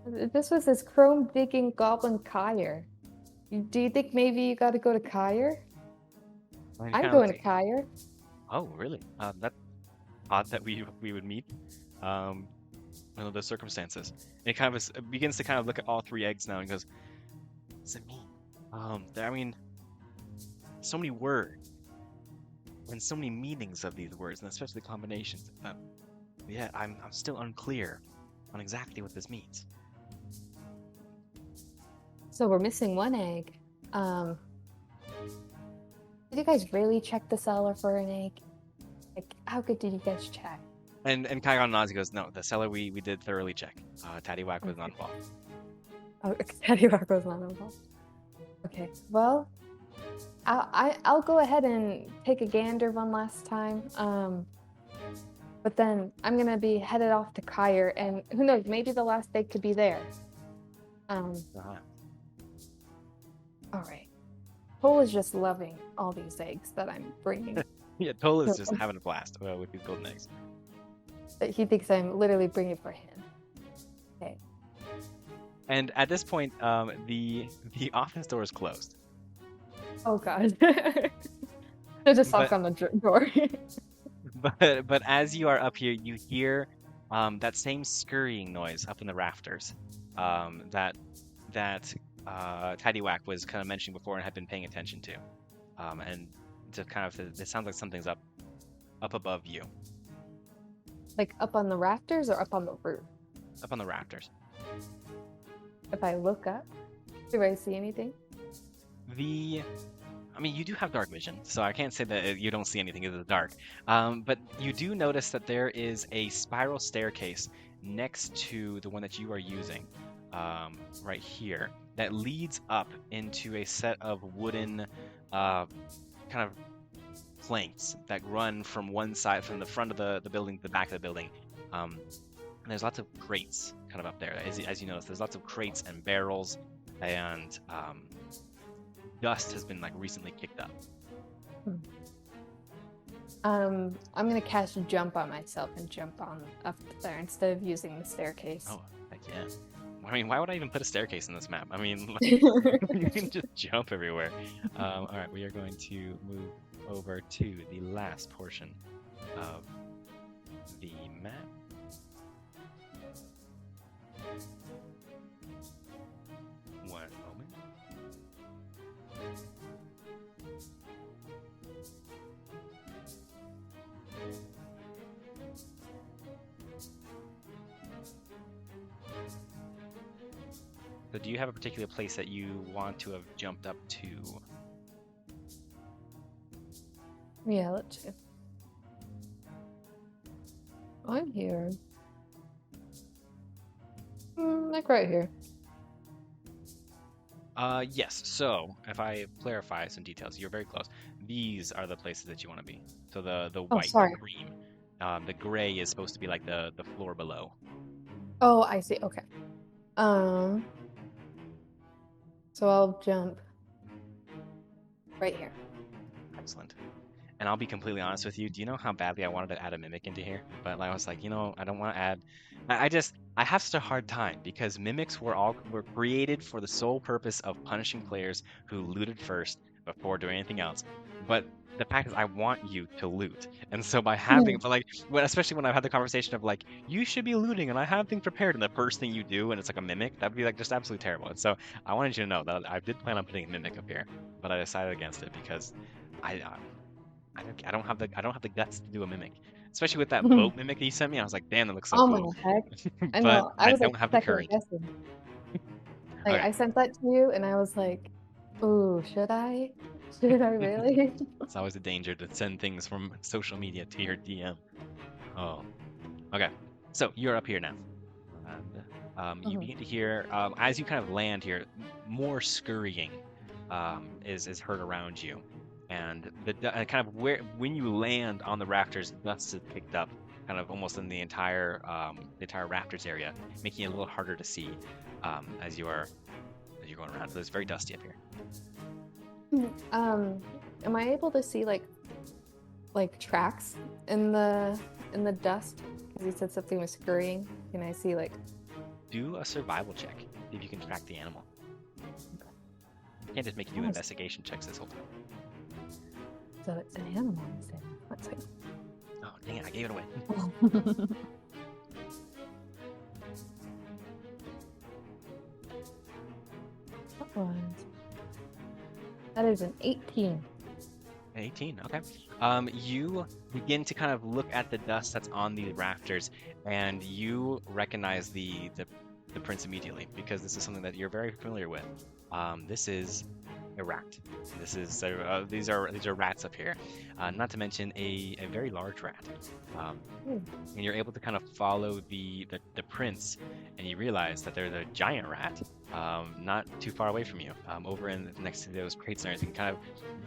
This was his Chrome Digging Goblin Kyre. Do you think maybe you gotta go to Kyre? I'm going to Kyre. Oh, really? That's odd that we would meet. Um, under those circumstances. And it kind of begins to kind of look at all three eggs now and goes, "What does it mean? I mean, so many words and so many meanings of these words, and especially combinations. Yeah, I'm still unclear on exactly what this means." So we're missing one egg. Did you guys really check the cellar for an egg? Like, how good did you guys check? And Kaigon nods. He goes, "No, the cellar we did thoroughly check. Tattywhack was not involved." Oh, Teddy Rock was not involved. Okay, well, I'll go ahead and take a gander one last time. But then I'm gonna be headed off to Kyre, and who knows, maybe the last egg could be there. Uh-huh. All right. Cole is just loving all these eggs that I'm bringing. Yeah, Tola's just having a blast with these golden eggs. He thinks I'm literally bringing for him. Okay. And at this point, the office door is closed. Oh God. I just knock on the door. But as you are up here, you hear that same scurrying noise up in the rafters that Tattywhack was kind of mentioning before and had been paying attention to, and to kind of it sounds like something's up above you, Like up on the rafters or up on the roof? up on the rafters. If I look up, do I see anything? I mean, you do have dark vision, so I can't say that you don't see anything in the dark. But you do notice that there is a spiral staircase next to the one that you are using, right here, that leads up into a set of wooden, kind of planks that run from one side, from the front of the building to the back of the building. And there's lots of crates kind of up there. As you notice, there's lots of crates and barrels, and dust has been like recently kicked up. I'm gonna cast jump on myself and jump on up there instead of using the staircase. Oh, heck yeah. I mean, why would I even put a staircase in this map? I mean, like, you can just jump everywhere. All right, we are going to move over to the last portion of the map. One moment. So do you have a particular place that you want to have jumped up to? Yeah, let's see. I'm here. Like right here. Yes. So if I clarify some details, you're very close. These are the places that you want to be. So the white, sorry. the cream, the gray is supposed to be like the floor below. Oh, I see. Okay. So I'll jump right here. Excellent. And I'll be completely honest with you. Do you know how badly I wanted to add a mimic into here? But I was like, I don't want to add. I have such a hard time because mimics were created for the sole purpose of punishing players who looted first before doing anything else. But the fact is, I want you to loot, and so by having, but especially when I've had the conversation of like, you should be looting, and I have things prepared, and the first thing you do, and it's like a mimic, that'd be like just absolutely terrible. And so I wanted you to know that I did plan on putting a mimic up here, but I decided against it because I don't have the guts to do a mimic, especially with that boat mimic that you sent me. I was like, damn, that looks so cool. Heck. I But know. I was don't like have the second courage. guessing. Like Okay. I sent that to you, and I was like, "Ooh, should I? Should I really?" It's always a danger to send things from social media to your DM. Oh, okay. So you're up here now, and you begin to hear, as you kind of land here, more scurrying is heard around you, and kind of when you land on the rafters, dust is picked up, kind of almost in the entire rafters area, making it a little harder to see as you're going around. So it's very dusty up here. Am I able to see like tracks in the dust? Because you said something was scurrying. Can I see like? Do a survival check. See if you can track the animal. You can't just make you do investigation checks this whole time. it's an animal instead. Let's see. Oh, dang it, I gave it away. That is an 18. 18, okay. You begin to kind of look at the dust that's on the rafters, and you recognize the prince immediately because this is something that you're very familiar with. This is a rat. These are rats up here. Not to mention a very large rat. And you're able to kind of follow the prints, and you realize that there's a giant rat not too far away from you, over in next to those crates and everything, kind of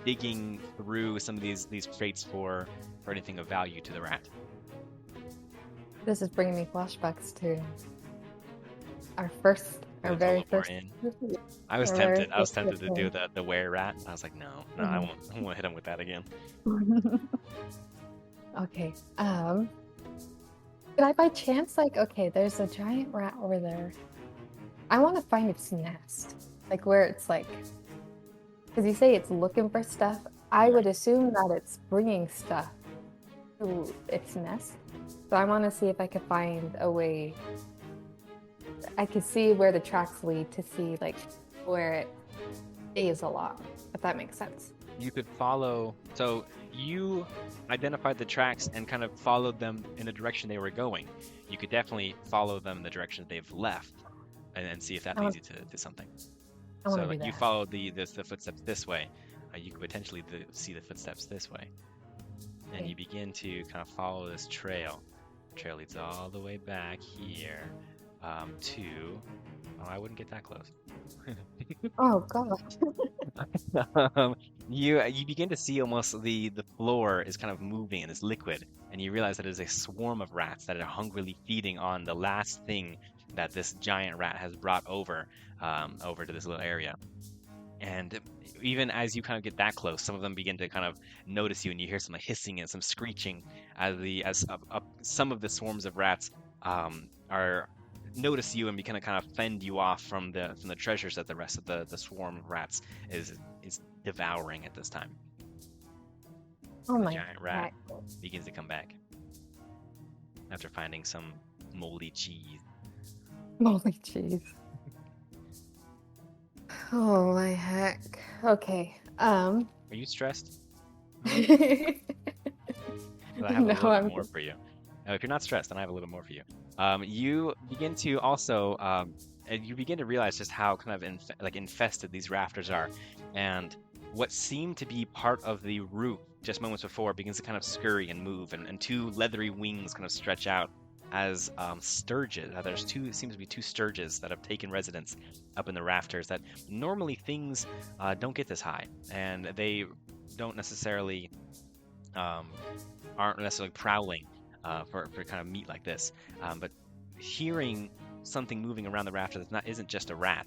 digging through some of these crates for anything of value to the rat. This is bringing me flashbacks to our very first. I was tempted. I was tempted to do the were rat. I was like, no, I won't hit him with that again. Okay. Did I by chance there's a giant rat over there. I want to find its nest, like where it's like, because you say it's looking for stuff. I would assume that it's bringing stuff to its nest. So I want to see if I could find a way. I could see where the tracks lead to see like where it stays a lot, if that makes sense. You could follow. So you identified the tracks and kind of followed them in the direction they were going. You could definitely follow them in the direction they've left, and see if that leads you to something. So like you follow the footsteps this way, you could potentially see the footsteps this way, and you begin to kind of follow this trail. The trail leads all the way back here to. Oh, I wouldn't get that close. Oh god. You begin to see almost the floor is kind of moving and it's liquid, and you realize that it is a swarm of rats that are hungrily feeding on the last thing that this giant rat has brought over to this little area. And even as you kind of get that close, some of them begin to kind of notice you, and you hear some hissing and some screeching as some of the swarms of rats are notice you and begin to kind of fend you off from the treasures that the rest of the swarm of rats is devouring at this time. Oh my! The giant rat begins to come back after finding some moldy cheese. Moldy cheese. Oh my heck. Okay. Are you stressed? No, I have a little I'm bit more for you. If you're not stressed, then I have a little bit more for you. You begin to also you begin to realize just how kind of infested these rafters are, and what seemed to be part of the roof just moments before begins to kind of scurry and move, and two leathery wings kind of stretch out as sturges. Seems to be two sturges that have taken residence up in the rafters. That normally things don't get this high, and they don't necessarily aren't necessarily prowling for kind of meat like this. But hearing something moving around the rafter that isn't just a rat,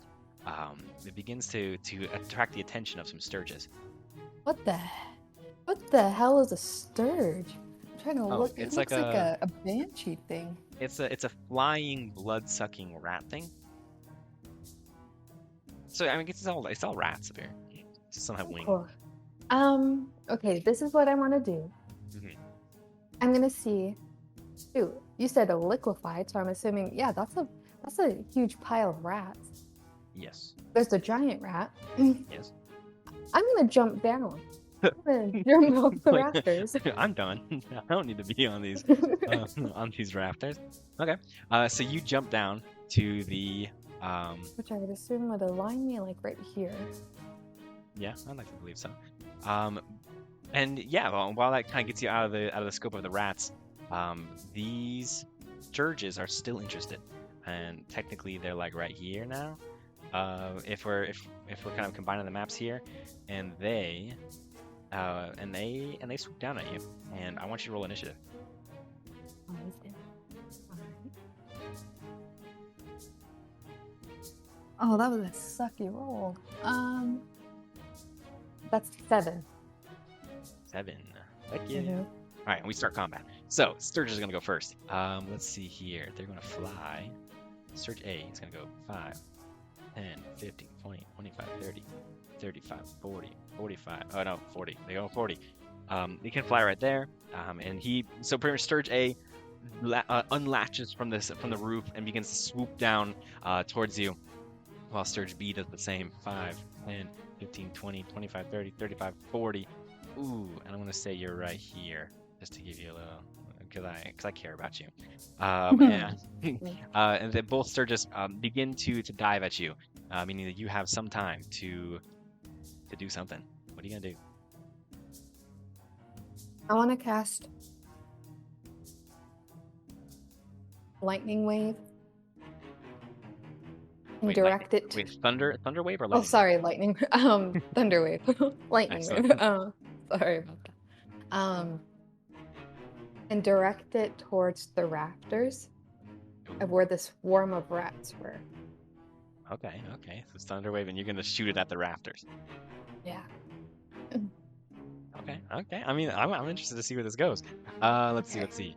it begins to attract the attention of some sturges. What the hell is a sturge? I'm trying to look. It looks like a banshee thing. It's a flying, blood-sucking rat thing. So I mean, it's all rats up here. Some have wings. Cool. Okay, this is what I want to do. Mm-hmm. I'm gonna see. Dude, you said a liquefied, so I'm assuming that's a huge pile of rats. Yes. There's a giant rat. Yes. I'm gonna jump down. I'm gonna jump off the rafters. I'm done. I don't need to be on these rafters. Okay. So you jump down to the which I would assume would align me like right here. Yeah, I'd like to believe so. And yeah, while that kind of gets you out of the scope of the rats, these sturges are still interested, and technically they're like right here now. If we're kind of combining the maps here, and they swoop down at you, and I want you to roll initiative. Oh, that was a sucky roll. That's 7. 7. Thank you. Mm-hmm. All right, and we start combat. So Sturge is gonna go first. Let's see here. They're gonna fly. Sturge A is gonna go 5, 10, 15, 20, 25, 30, 35, 40, 45. Oh no, 40. They go 40. He can fly right there, and so pretty much Sturge A unlatches from the roof and begins to swoop down towards you, while Sturge B does the same. 5, 10, 15, 20, 25, 30, 35, 40. Ooh, and I'm gonna say you're right here, just to give you a little, because I care about you. And then both Sturges begin to dive at you, meaning that you have some time to do something. What are you gonna do? I want to cast lightning wave and Wait, direct it. Wait, thunder wave or Oh, lightning? sorry, lightning. Thunder wave, lightning Excellent. wave. Sorry about that. And direct it towards the rafters of where the swarm of rats were. Okay. So it's thunder wave, and you're gonna shoot it at the rafters. Yeah. Okay. I mean, I'm interested to see where this goes. Let's see.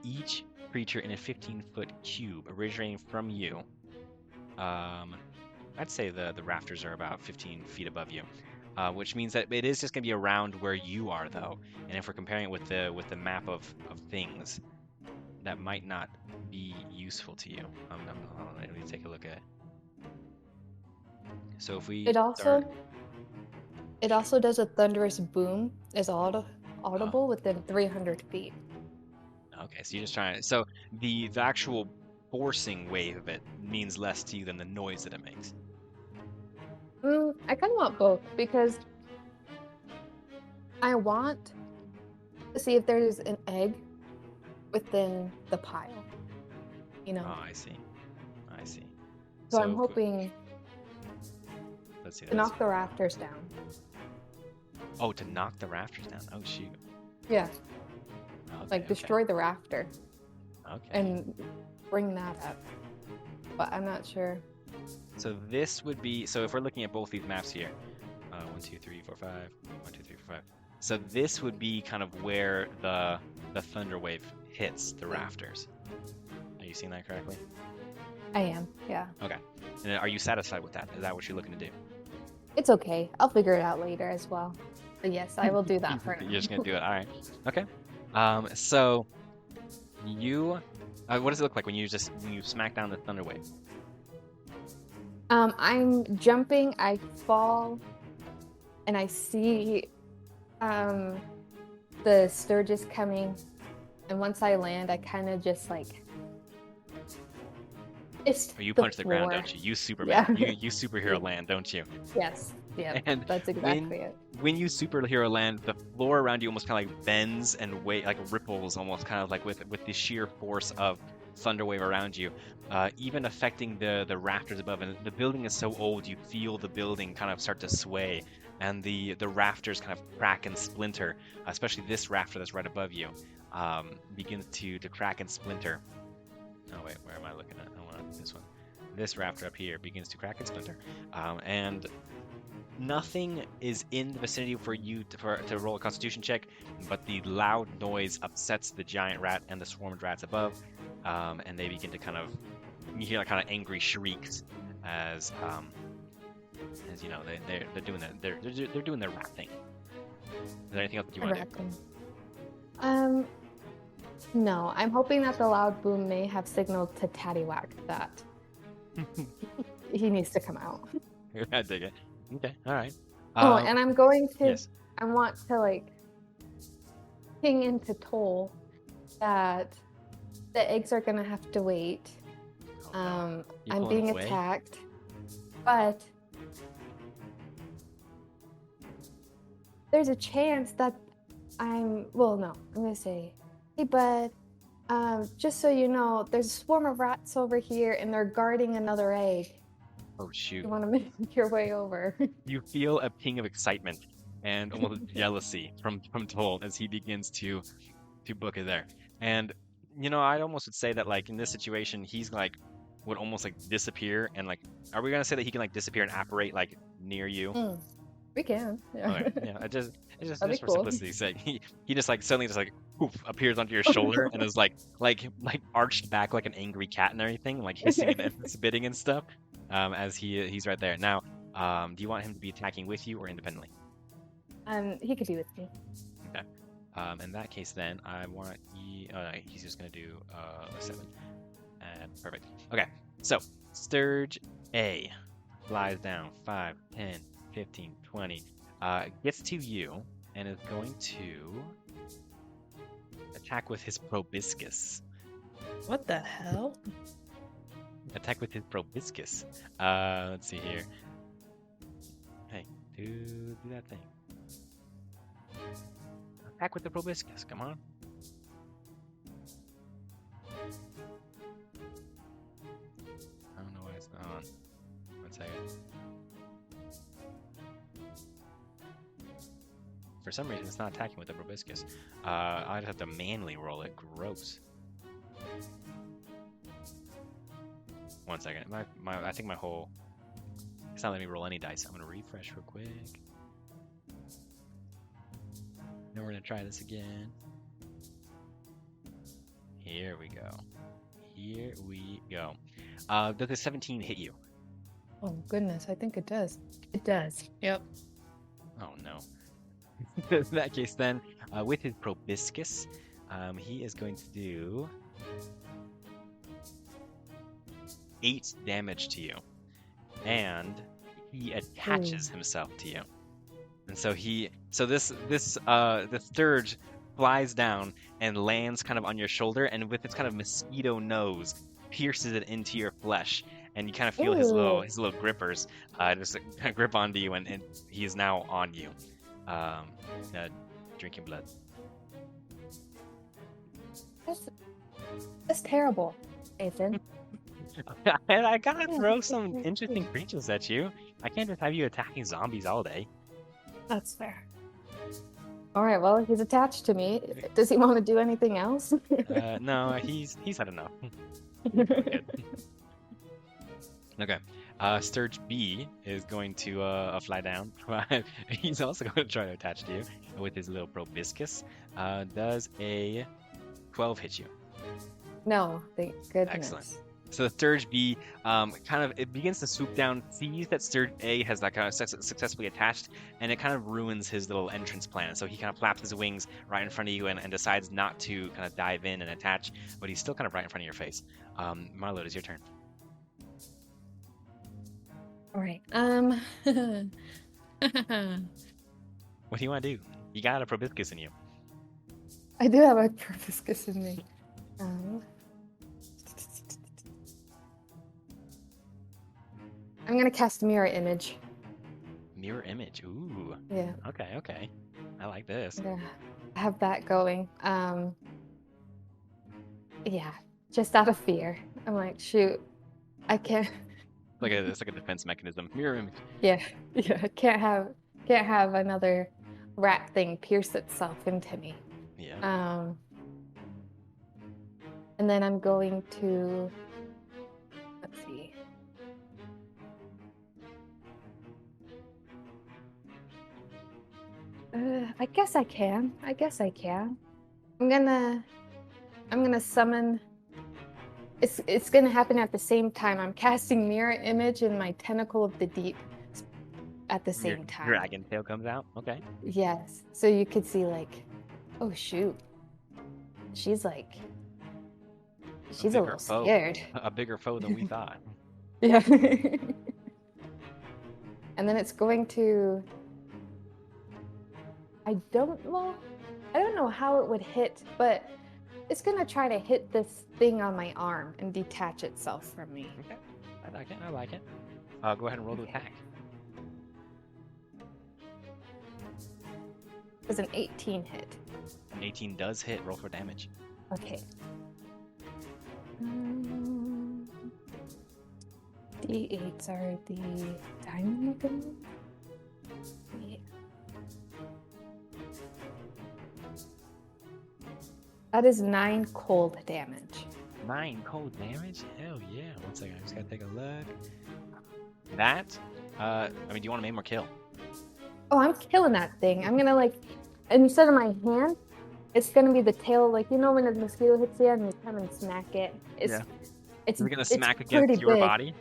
Each creature in a 15-foot cube originating from you. I'd say the rafters are about 15 feet above you, which means that it is just gonna be around where you are, though. And if we're comparing it with the map of things, that might not be useful to you. Let me take a look at it. So if we It also does a thunderous boom, is audible within 300 feet. Okay, so you're just trying to. So the actual forcing wave of it means less to you than the noise that it makes. I kind of want both, because I want to see if there's an egg within the pile. Oh, I see. So I'm hoping Let's see. to knock the rafters down. Oh, to knock the rafters down. Oh, shoot. Yeah, Okay, destroy the rafter Okay. and bring that up. But I'm not sure. So this would be. So if we're looking at both these maps here, 1, 2, 3, 4, 5. 1, 2, 3, 4, 5. So this would be kind of where the thunder wave hits the rafters. Are you seeing that correctly? I am, yeah. Okay. And are you satisfied with that? Is that what you're looking to do? It's okay. I'll figure it out later as well. But yes, I will do that for now. You're just gonna do it. All right. Okay. So you, what does it look like when you smack down the thunder wave? I'm jumping, I fall, and I see the Sturgis coming, and once I land, I kind of just it's Or you the punch the ground, floor. don't you? You Superman. Yeah. You superhero land, don't you? Yes, yeah, And that's exactly it. When you superhero land, the floor around you almost kind of like bends and ripples, almost kind of like with the sheer force of thunderwave around you, even affecting the rafters above. And the building is so old, you feel the building kind of start to sway, and the rafters kind of crack and splinter. Especially this rafter that's right above you begins to crack and splinter. Oh wait, where am I looking at? I want this one. This rafter up here begins to crack and splinter, and nothing is in the vicinity for you to roll a Constitution check, but the loud noise upsets the giant rat and the swarmed rats above, and they begin to you hear kind of angry shrieks as you know they're doing they're doing their rat thing. Is there anything else that you want to do? No, I'm hoping that the loud boom may have signaled to Tattywhack that he needs to come out. I dig it. Okay, all right. And I'm going to. Yes. I want to ping into Toll that the eggs are gonna have to wait. Oh, no. You I'm pulling being away? attacked, but there's a chance that I'm gonna say, hey bud, just so you know, there's a swarm of rats over here and they're guarding another egg. Oh shoot. You want to make your way over. You feel a ping of excitement and almost jealousy from Toll as he begins to book it there. And I'd almost would say that in this situation he's would almost disappear, and are we gonna say that he can disappear and apparate near you? We can. Yeah. Okay. Yeah, it's just That'd be for cool. simplicity's sake. He just suddenly just poof, appears onto your shoulder and is like arched back like an angry cat and everything, hissing and spitting and stuff. As he's right there. Now, do you want him to be attacking with you or independently? He could be with me. Okay. In that case, then I want he's just gonna do a 7. Perfect. Okay. So Sturge A flies down 5, 10, 15, 20. Gets to you and is going to attack with his proboscis. What the hell? Attack with his proboscis. Let's see here. Hey, do that thing. Attack with the proboscis. Come on. I don't know why it's not on. 1 second. For some reason, it's not attacking with the proboscis. I'd have to manually roll it. Gross. 1 second. I think my whole... It's not letting me roll any dice. I'm going to refresh real quick. Then we're going to try this again. Here we go. Here we go. Does the 17 hit you? Oh goodness, I think it does. It does. Yep. Oh no. In that case then, with his proboscis, he is going to do 8 damage to you. And he attaches himself to you. And so the Sturge flies down and lands kind of on your shoulder, and with its kind of mosquito nose, pierces it into your flesh, and you kind of feel his little grippers just grip onto you, and he is now on you, drinking blood. That's terrible, Ethan. And I gotta throw some interesting creatures at you. I can't just have you attacking zombies all day. That's fair. All right, well, he's attached to me. Does he want to do anything else? No, he's had enough. Okay. Sturge B is going to fly down. He's also going to try to attach to you with his little proboscis. Does a 12 hit you? No, thank goodness. Excellent. So the Sturge B it begins to swoop down, sees that Sturge A has successfully attached, and it kind of ruins his little entrance plan. So he kind of flaps his wings right in front of you and decides not to kind of dive in and attach, but he's still kind of right in front of your face. Marlo, it's your turn. All right. What do you want to do? You got a proboscis in you. I do have a proboscis in me. I'm gonna cast Mirror Image. Mirror image. Ooh. Yeah. Okay. I like this. Yeah. Have that going. Yeah. Just out of fear. I'm like, shoot. I can't. It's like a defense mechanism. Mirror image. Yeah. I can't have another rat thing pierce itself into me. Yeah. And then I'm going to, let's see. I guess I can. I'm gonna summon. It's gonna happen at the same time. I'm casting Mirror Image and my Tentacle of the Deep at the same time. Dragon tail comes out. Okay. Yes. So you could see like, oh shoot. She's a little scared. A bigger foe than we thought. Yeah. And then it's going to. I don't know how it would hit, but it's gonna try to hit this thing on my arm and detach itself from me. Okay. I like it. Go ahead and roll to attack. Does an 18 hit? An 18 does hit. Roll for damage. Okay. D8s are the diamond looking? Yeah. That is 9 cold damage. 9 cold damage? Hell yeah. 1 second. I just gotta take a look. That, do you want to maim or kill? Oh, I'm killing that thing. I'm gonna instead of my hand, it's gonna be the tail, when a mosquito hits you and you come and smack it. It's You're gonna smack against your body?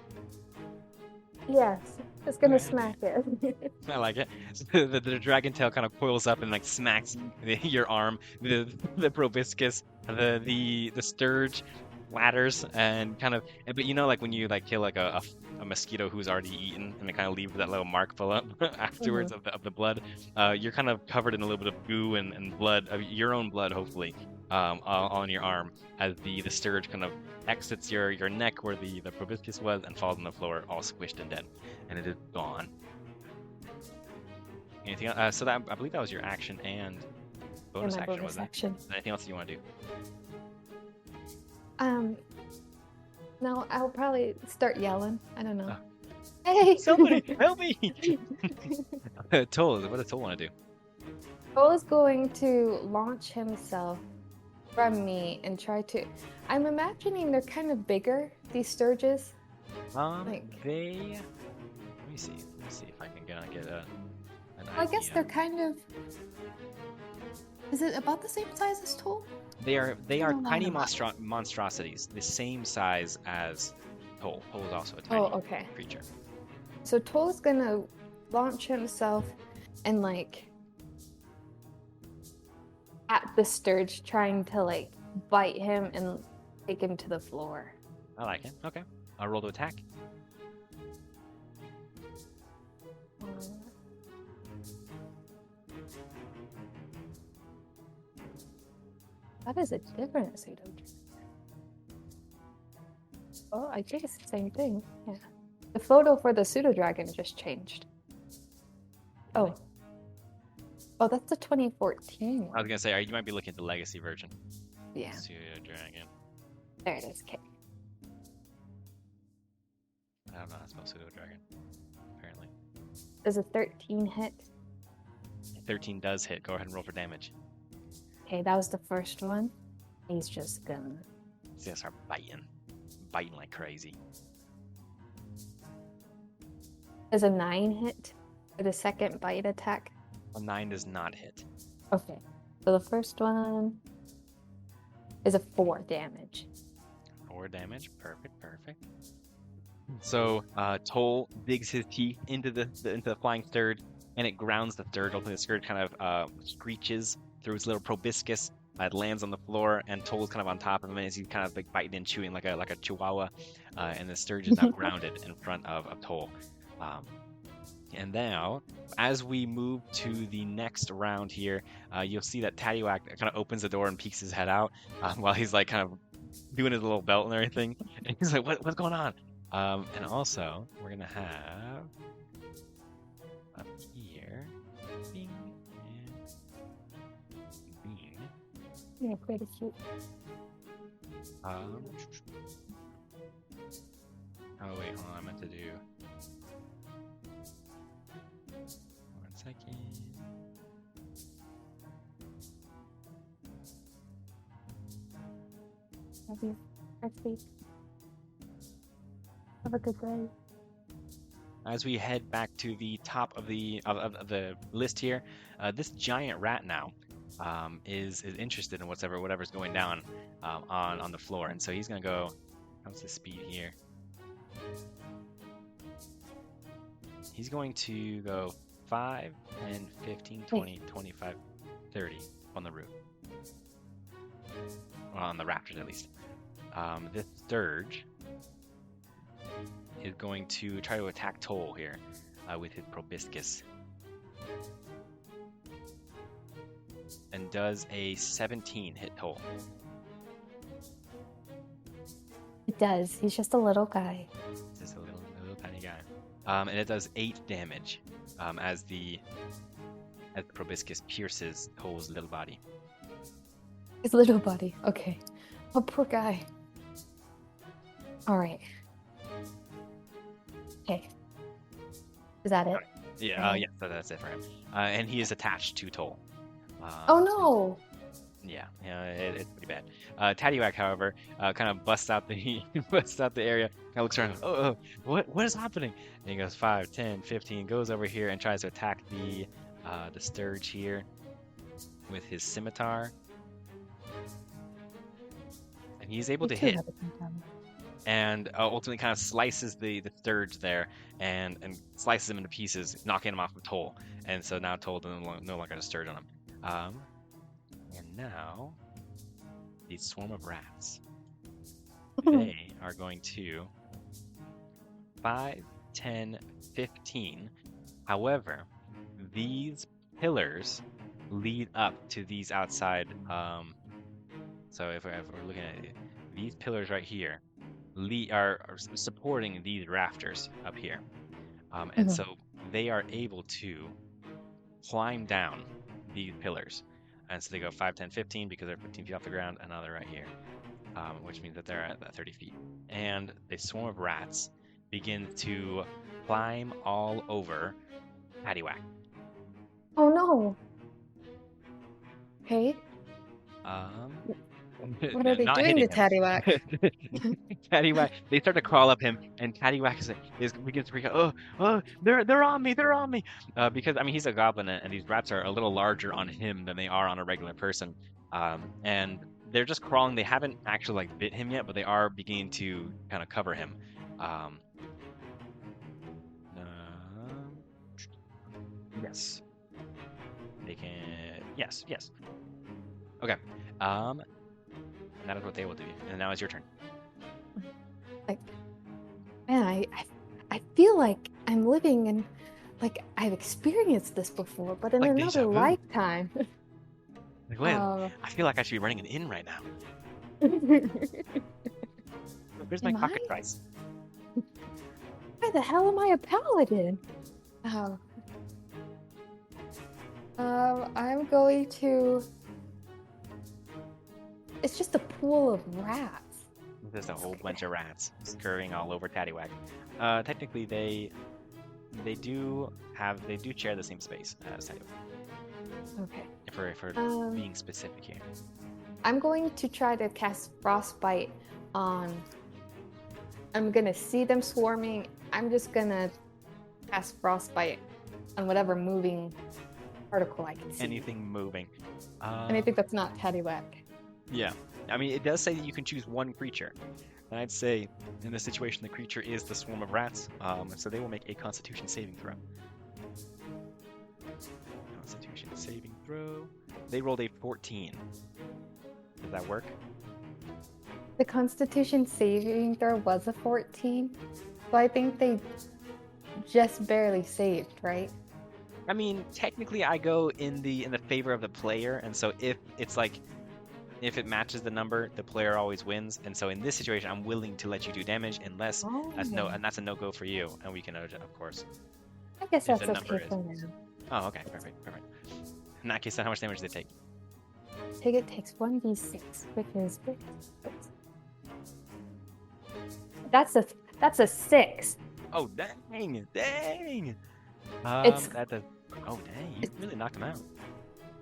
Yes. It's gonna Alright. smack it. I like it. So the dragon tail kind of coils up and like smacks your arm. The proboscis, the sturge, ladders, and kind of. But you know, like when you like kill like a mosquito who's already eaten, and they kind of leave that little mark full up afterwards of the blood. You're kind of covered in a little bit of goo and blood, of your own blood, hopefully, all on your arm, as the sturge kind of exits your neck where the proboscis was and falls on the floor, all squished and dead, and it is gone. Anything else? So that I believe that was your action and bonus my action, bonus wasn't action. it? Anything else you want to do? No, I'll probably start yelling. I don't know. Oh. Hey! Somebody help me! Toll, what does Toll want to do? Cole is going to launch himself from me and try to. I'm imagining they're kind of bigger, these sturges. Like- They. Let me see. Let me see if I can get a. An I guess idea. they're kind of. Is it about the same size as Toll? They are don't know tiny about- monstrosities, the same size as Toll. Toll is also a tiny Oh, okay. creature. So Toll's gonna launch himself and like at the sturge, trying to like bite him and take him to the floor. I like it. Okay. I'll roll to attack. That is a different pseudo. Oh, I think it's the same thing. Yeah. The photo for the pseudo dragon just changed. Oh. Oh, that's the 2014 I was gonna say, you might be looking at the legacy version. Yeah, Pseudo dragon. there it is. Okay. I don't know how to spell pseudo dragon. Apparently, Does a 13 hit? 13 does hit. Go ahead and roll for damage. Okay, that was the first one. He's just gonna. He's gonna start biting like crazy. Does a 9 hit for the second bite attack? A 9 does not hit. Okay. So the first one is a 4 damage. 4 damage. Perfect. Perfect. So Toll digs his teeth into the flying sturge, and it grounds the sturge. Ultimately, the sturge kind of screeches through his little proboscis. It lands on the floor, and Toll's kind of on top of him as he's kind of like biting and chewing like a chihuahua. And the sturge is now grounded in front of Toll. And now, as we move to the next round here, you'll see that Tattywhack kind of opens the door and peeks his head out while he's like kind of doing his little belt and everything. And he's like, what's going on? And also, we're going to have up here, bing, and bing. Yeah, pretty cute. Oh, wait, hold on, I meant to do... One second. Love you. Next week. Have a good day. As we head back to the top of the list here, this giant rat now is interested in whatever's going down on the floor, and so he's gonna go. How's the speed here? He's going to go 5, 10, 15, 20, 25, 30 on the roof. Well, on the raptors at least. This Sturge is going to try to attack Toll here with his proboscis. And does a 17 hit Toll. It does. He's just a little guy. Just a little tiny guy. And it does 8 damage as the proboscis pierces Toll's little body. His little buddy. Okay. Oh, poor guy. All right. Okay. Is that it? Yeah, yeah, that's it for him. And he is attached to Toll. Oh no! Yeah, it's pretty bad. Tattywhack, however, kind of busts out the area, kind of looks around, oh, what is happening? And he goes 5, 10, 15, goes over here and tries to attack the Sturge here with his scimitar. And he's able to hit. and ultimately kind of slices the sturge there and slices him into pieces, knocking him off of Toll. And so now Toll no longer has a sturge on him. And now the swarm of rats. They are going to 5, 10, 15. However, these pillars lead up to these outside. So if we're looking at it, these pillars right here are supporting these rafters up here. And so they are able to climb down these pillars. And so they go 5, 10, 15 because they're 15 feet off the ground, and now they're right here, which means that they're at 30 feet. And a swarm of rats begin to climb all over Paddywhack. Oh no. Okay. What are they Not doing to hitting him. Tattywhack? Tattywhack, they start to crawl up him, and Tattywhack begins to freak out. Oh, they're on me, because I mean he's a goblin, and these rats are a little larger on him than they are on a regular person, and they're just crawling. They haven't actually like bit him yet, but they are beginning to kind of cover him. Yes, they can. Yes. Okay. And that is what they will do. And now it's your turn. Man, I feel like I'm living in, like, I've experienced this before, but in Like another déjà vu. lifetime. Like, wait, I feel like I should be running an inn right now. Where's my Am pocket I? price? Why the hell am I a paladin? I'm going to. It's just a pool of rats. There's a whole bunch of rats scurrying all over Tattywhack. Technically, they do share the same space as Tattywhack. Okay. For being specific here. I'm going to try to cast Frostbite on. I'm gonna see them swarming. I'm just gonna cast Frostbite on whatever moving particle I can see. Anything moving. Anything that's not Tattywhack. Yeah. I mean, it does say that you can choose one creature. And I'd say, in this situation, the creature is the swarm of rats. So they will make a Constitution saving throw. Constitution saving throw. They rolled a 14. Does that work? The Constitution saving throw was a 14, so I think they just barely saved, right? I mean, technically, I go in the favor of the player, and so if it matches the number, the player always wins. And so in this situation, I'm willing to let you do damage unless that's a no-go for you, and we can, of course. I guess if that's the number okay is- for now. Oh, okay, perfect. In that case, then how much damage do they take? It takes 1d6, which is that's a 6. Oh, dang! It's- That does. Oh, dang! You really knocked him out.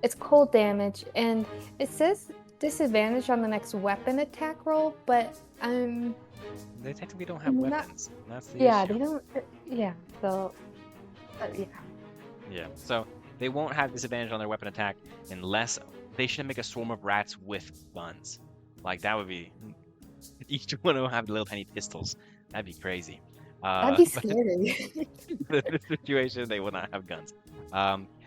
It's cold damage, and it says disadvantage on the next weapon attack roll, but They technically don't have Not- weapons. That's the yeah, issue. they don't. Yeah, so yeah. Yeah, so they won't have disadvantage on their weapon attack unless they should make a swarm of rats with guns. Like that would be each one will have little tiny pistols. That'd be crazy. That'd be but scary. in this situation, they will not have guns.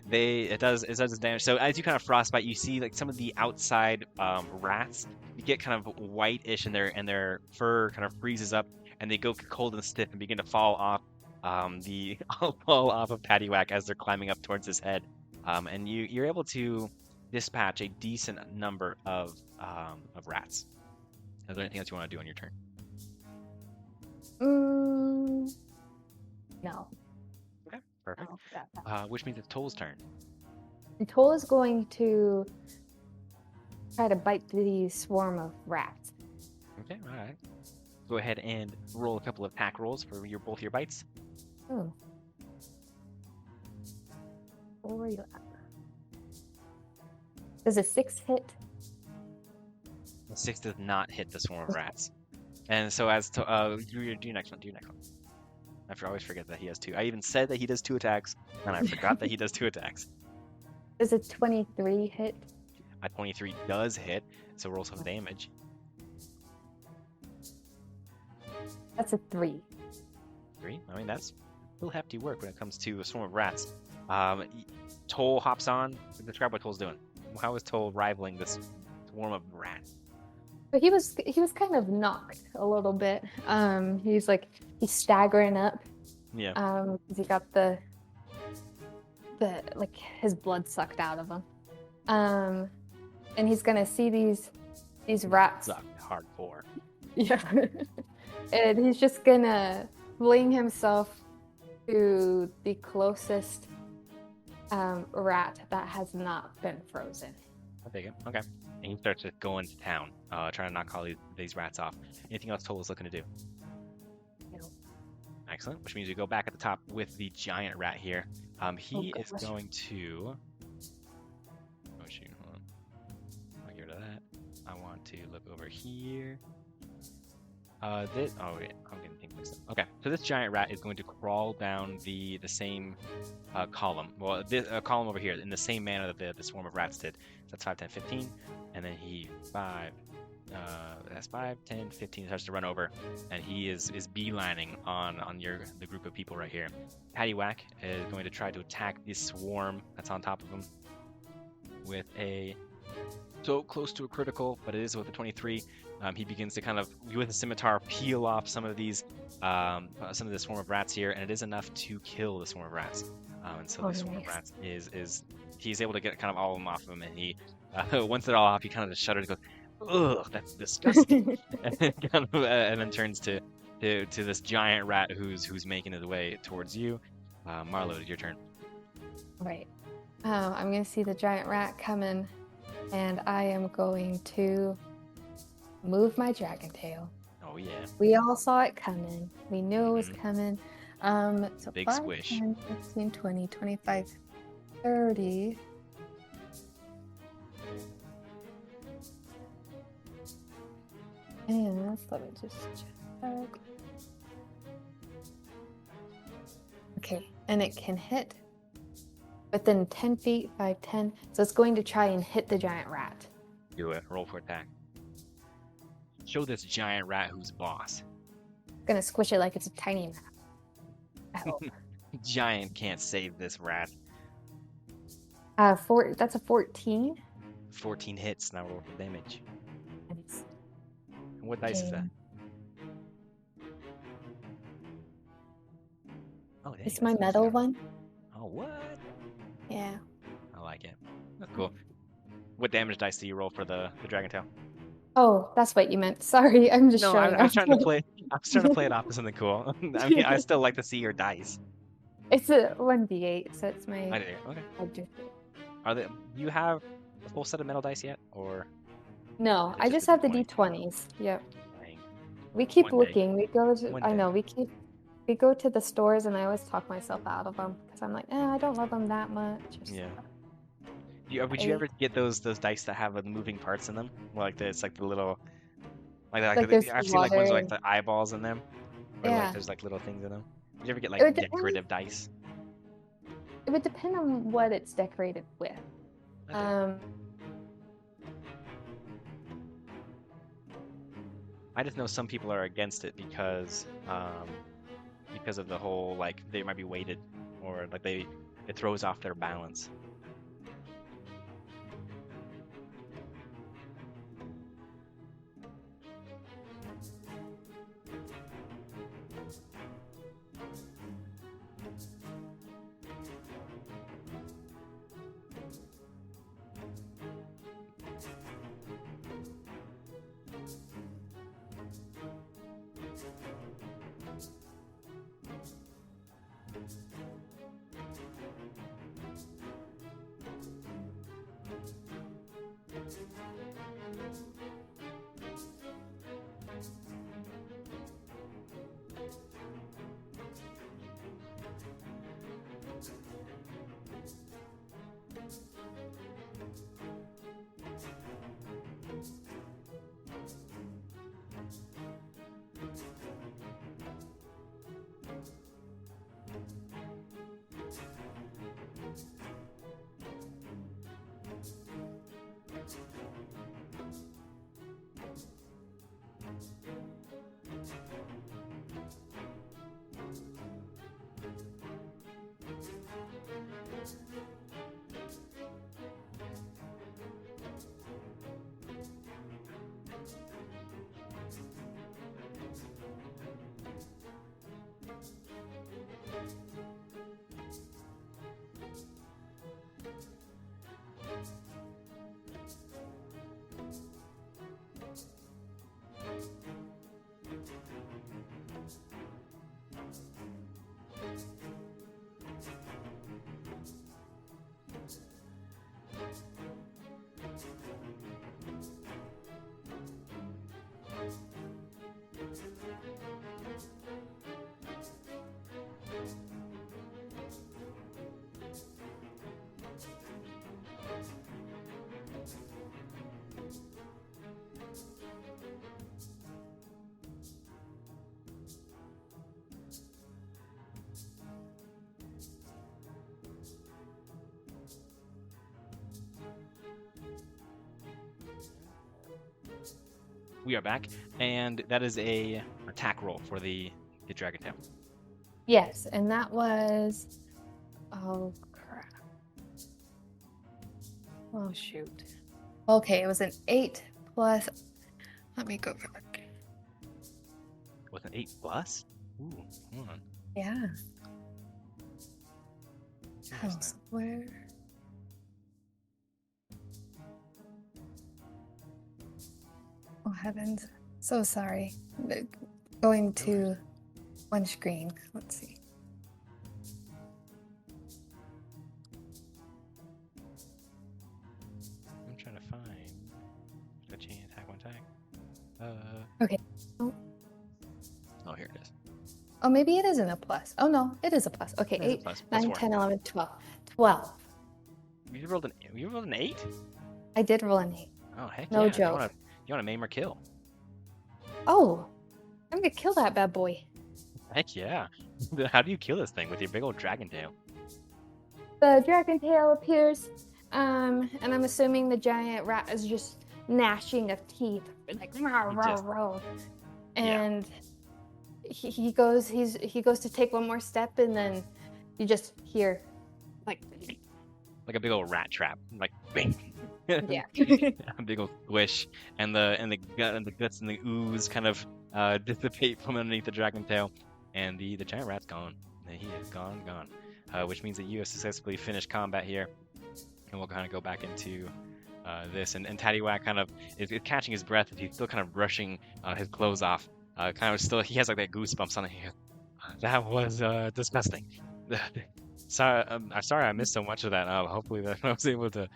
It does damage. So as you kind of frostbite, you see like some of the outside rats. You get kind of whitish, and their fur kind of freezes up, and they go cold and stiff and begin to fall off. Fall off of Paddywhack as they're climbing up towards his head. And you're able to dispatch a decent number of rats. Is there anything else you want to do on your turn? No. Okay, perfect. No, that. Which means it's Toll's turn. And Toll is going to try to bite the swarm of rats. Okay, all right. Go ahead and roll a couple of attack rolls for both your bites. Oh. Where were you at? Does a 6 hit? A 6 does not hit the swarm of rats. And so as to do your next one. I always forget that he has 2. I even said that he does 2 attacks, and I forgot that he does 2 attacks. Does a 23 hit? A 23 does hit, so roll some damage. That's a 3. 3. I mean, that's real hefty work when it comes to a swarm of rats. Toll hops on. Describe what Toll's doing. How is Toll rivaling this swarm of rats? But he was kind of knocked a little bit. He's staggering up. Yeah. 'Cause he got the like his blood sucked out of him. And he's gonna see these rats. Sucked hardcore. Yeah. And he's just gonna fling himself to the closest rat that has not been frozen. I take it. Okay. And he starts to go into town, trying to knock all these rats off. Anything else Toll is looking to do? No. Excellent. Which means we go back at the top with the giant rat here. He is gosh. going to. Oh shoot! Hold on. I'll get rid of that. I want to look over here. This. Oh wait, I'm getting things mixed up. Okay, so this giant rat is going to crawl down the same column. Well, this column over here in the same manner that the swarm of rats did. So that's 5, 10, 15, and then he 5. That's 5, 10, 15. Starts to run over, and he is beelining on the group of people right here. Paddywhack is going to try to attack this swarm that's on top of him with a so close to a critical, but it is with a 23. He begins to kind of, with a scimitar, peel off some of these, some of the swarm of rats here, and it is enough to kill the swarm of rats. And so the swarm of rats he's able to get kind of all of them off of him, and he, once they're all off, he kind of just shudders and goes, "Ugh, that's disgusting," and then turns to this giant rat who's making his way towards you. Marlo, it's your turn. Right. I'm gonna see the giant rat coming, and I am going to move my dragon tail. Oh yeah. We all saw it coming. We knew it was coming. So Big 5, squish. 10, 15, 20, 25, 30. And let me just check. Okay, and it can hit within 10 feet, 5, 10. So it's going to try and hit the giant rat. Do it. Roll for attack. Show this giant rat who's boss. Gonna squish it like it's a tiny rat. Ow. Giant can't save this rat. That's a 14. 14 hits. Now roll for damage. Nice. And what dice is that? Oh, dang, It's my that's metal nice. one. Oh, what? Yeah. I like it. That's cool. What damage dice do you roll for the dragon tail? Oh, that's what you meant. Sorry, I'm just No, showing I'm off. trying to play. I'm trying to play it off as something cool. I mean, I still like to see your dice. It's a 1d8, so it's my. I do. Okay. object. Do you have a full set of metal dice yet, or? No, It's I just just the have the D20s. d20s. Yep. Dang. We keep One day. looking. We go to. One I day. know. We go to the stores, and I always talk myself out of them because I'm like, I don't love them that much. or Yeah. stuff. Would you ever get those dice that have the moving parts in them? It's like the little, Like there's I've seen like ones with, like water. the eyeballs in them, or Yeah. like there's like little things in them. Did you ever get It like would depend- decorative dice? It would depend on what it's decorated with. I just know some people are against it because of the whole like they might be weighted or like it throws off their balance. we are back, and that is a attack roll for the dragon tail. Yes, and that was. Oh crap! Oh shoot. Okay, it was an 8 plus. Let me go back. With an 8 plus? Ooh, hold on. Yeah. Where's Oh, that? where? Oh heavens! So sorry. Going to one screen. Let's see. I'm trying to find a chain attack, one attack. Okay. Oh. Oh, here it is. Oh, maybe it isn't a plus. Oh no, it is a plus. Okay, It is a 8, plus. Plus 9, 4. 10, 11, 12. 12. You rolled an 8? I did roll an 8. Oh heck No yeah! joke. You wanna maim or kill? Oh, I'm gonna kill that bad boy. Heck yeah! How do you kill this thing with your big old dragon tail? The dragon tail appears, and I'm assuming the giant rat is just gnashing of teeth, like row, row, Just- row. Yeah. And he goes to take one more step, and then you just hear, like, Like a big old rat trap, like bing. yeah. A big old squish, and the guts and the ooze kind of dissipate from underneath the dragon tail, and the giant rat's gone. He is gone, which means that you have successfully finished combat here, and we'll kind of go back into this. And Tattywhack kind of is catching his breath, and he's still kind of brushing his clothes off. Kind of still, he has like that goosebumps on it. That was disgusting. Sorry, I'm sorry I missed so much of that. Hopefully that I was able to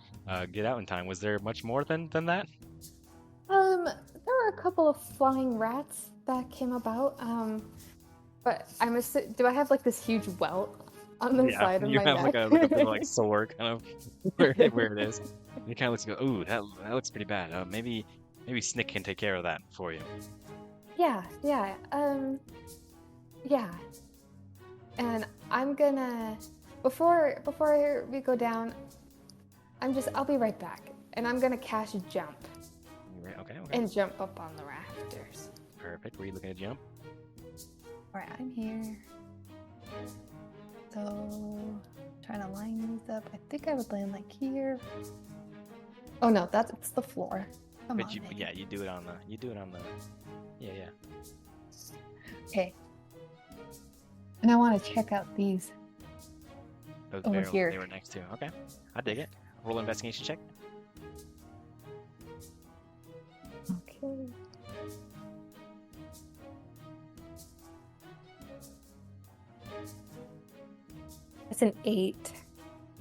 get out in time. Was there much more than that? There were a couple of flying rats that came about. But do I have like this huge welt on the side of you my have neck? like a bit of like sore kind of where it is. You kind of looks and go, ooh, that looks pretty bad. Maybe Snick can take care of that for you. Yeah. Yeah. And I'm gonna before we go down, I'll be right back. And I'm gonna cast jump Right, okay. and jump up on the rafters. Perfect. Were you looking to jump? Alright, I'm here. So trying to line these up. I think I would land like here. Oh no, it's the floor. Come But on. you, Megan. yeah, you do it on the. Yeah. Okay. And I want to check out these. Those Over barrels here. they were next to. Okay, I dig it. Roll an investigation check. Okay. It's an 8.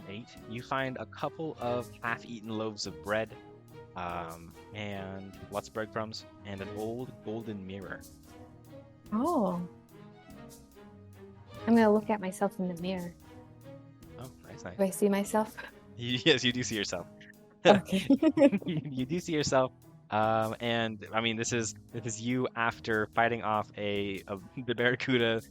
8. You find a couple of half-eaten loaves of bread, and lots of breadcrumbs, and an old golden mirror. Oh. I'm gonna look at myself in the mirror. Oh, nice. Do I see myself? Yes, you do see yourself. Okay. You do see yourself, and I mean this is you after fighting off the Barracuda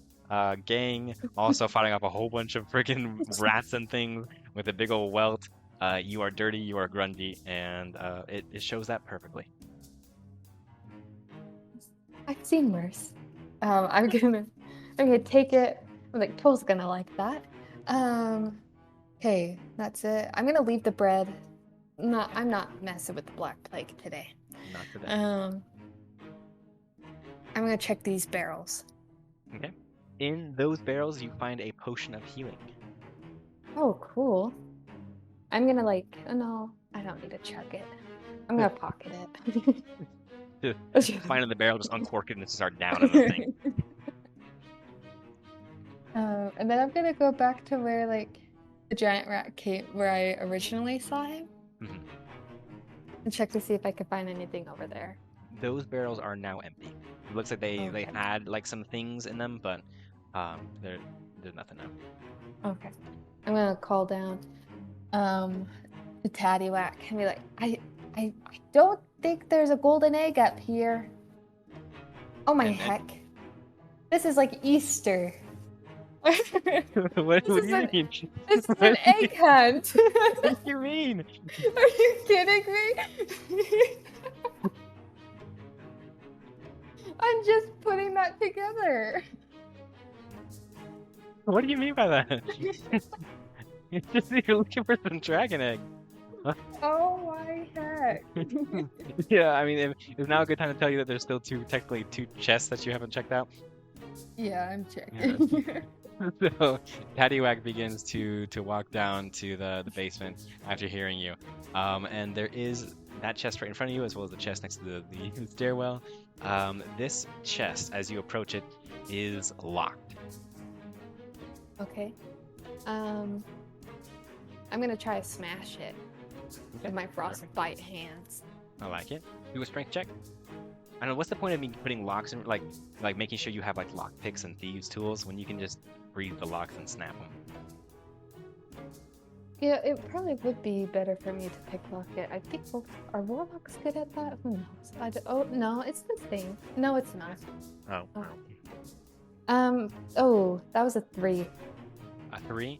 gang, also fighting off a whole bunch of freaking rats and things with a big old welt. You are dirty, you are grungy, and it shows that perfectly. I've seen worse. I'm gonna take it. I'm like, Toll's gonna like that. Okay, that's it. I'm gonna leave the bread. I'm not messing with the Black Plague today. Not today. I'm gonna check these barrels. Okay. In those barrels, you find a potion of healing. Oh, cool. I'm gonna oh no, I don't need to chug it. I'm gonna pocket it. Find in the barrel, just uncork it, and just start down in the thing. And then I'm gonna go back to where the giant rat came, where I originally saw him, Mhm. and check to see if I can find anything over there. Those barrels are now empty. It looks like they Okay. had like some things in them, but there's nothing now. Okay. I'm gonna call down to Tattywhack and be like, I don't think there's a golden egg up here. Oh my And- heck. This is like Easter. What This do is you an- mean? This is an egg hunt. What do you mean? Are you kidding me? What do you mean by that? It's just that you're looking for some dragon egg. Oh my heck. Yeah, I mean, is now a good time to tell you that there's still technically two chests that you haven't checked out? Yeah, I'm checking. So Paddywhack begins to walk down to the basement after hearing you. And there is that chest right in front of you, as well as the chest next to the stairwell. This chest, as you approach it, is locked. Okay. I'm gonna try to smash it with my frostbite hands. I like it. Do a strength check. I don't know, what's the point of me putting locks in, like making sure you have like lock picks and thieves tools when you can just freeze the locks and snap them? Yeah, it probably would be better for me to pick lock it. I think are warlocks good at that? Who knows? Oh no, it's the thing. No, it's not. Oh. Oh, that was a 3. A 3.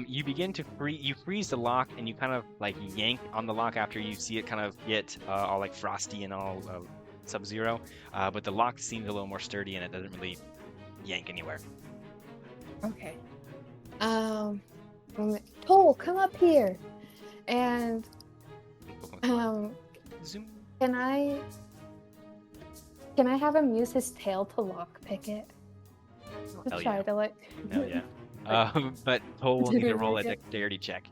You begin to freeze the lock, and you kind of like yank on the lock after you see it kind of get all like frosty and all sub-zero. But the lock seems a little more sturdy, and it doesn't really yank anywhere. Okay. Toll, come up here. And Zoom. can I have him use his tail to lock pick it? Hell Try yeah. to like. Hell yeah. But Toll will need to roll a dexterity check.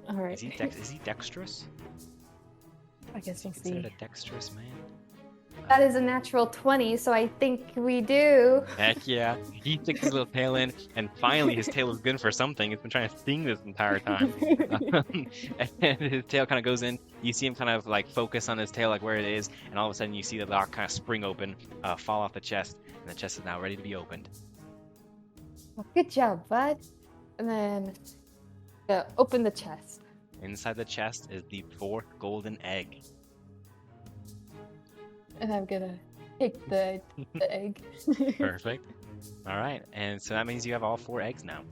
All right. Is he dexterous? I guess we'll Considered see. a dexterous man? That is a natural 20, so I think we do. Heck yeah. He sticks his little tail in, and finally his tail is good for something. It's been trying to sting this entire time. And his tail kind of goes in. You see him kind of like focus on his tail, like where it is, and all of a sudden you see the lock kind of spring open, fall off the chest, and the chest is now ready to be opened. Well, good job, bud. And then open the chest. Inside the chest is the 4th golden egg. And I'm gonna take the egg. Perfect. All right, and so that means you have all 4 eggs now.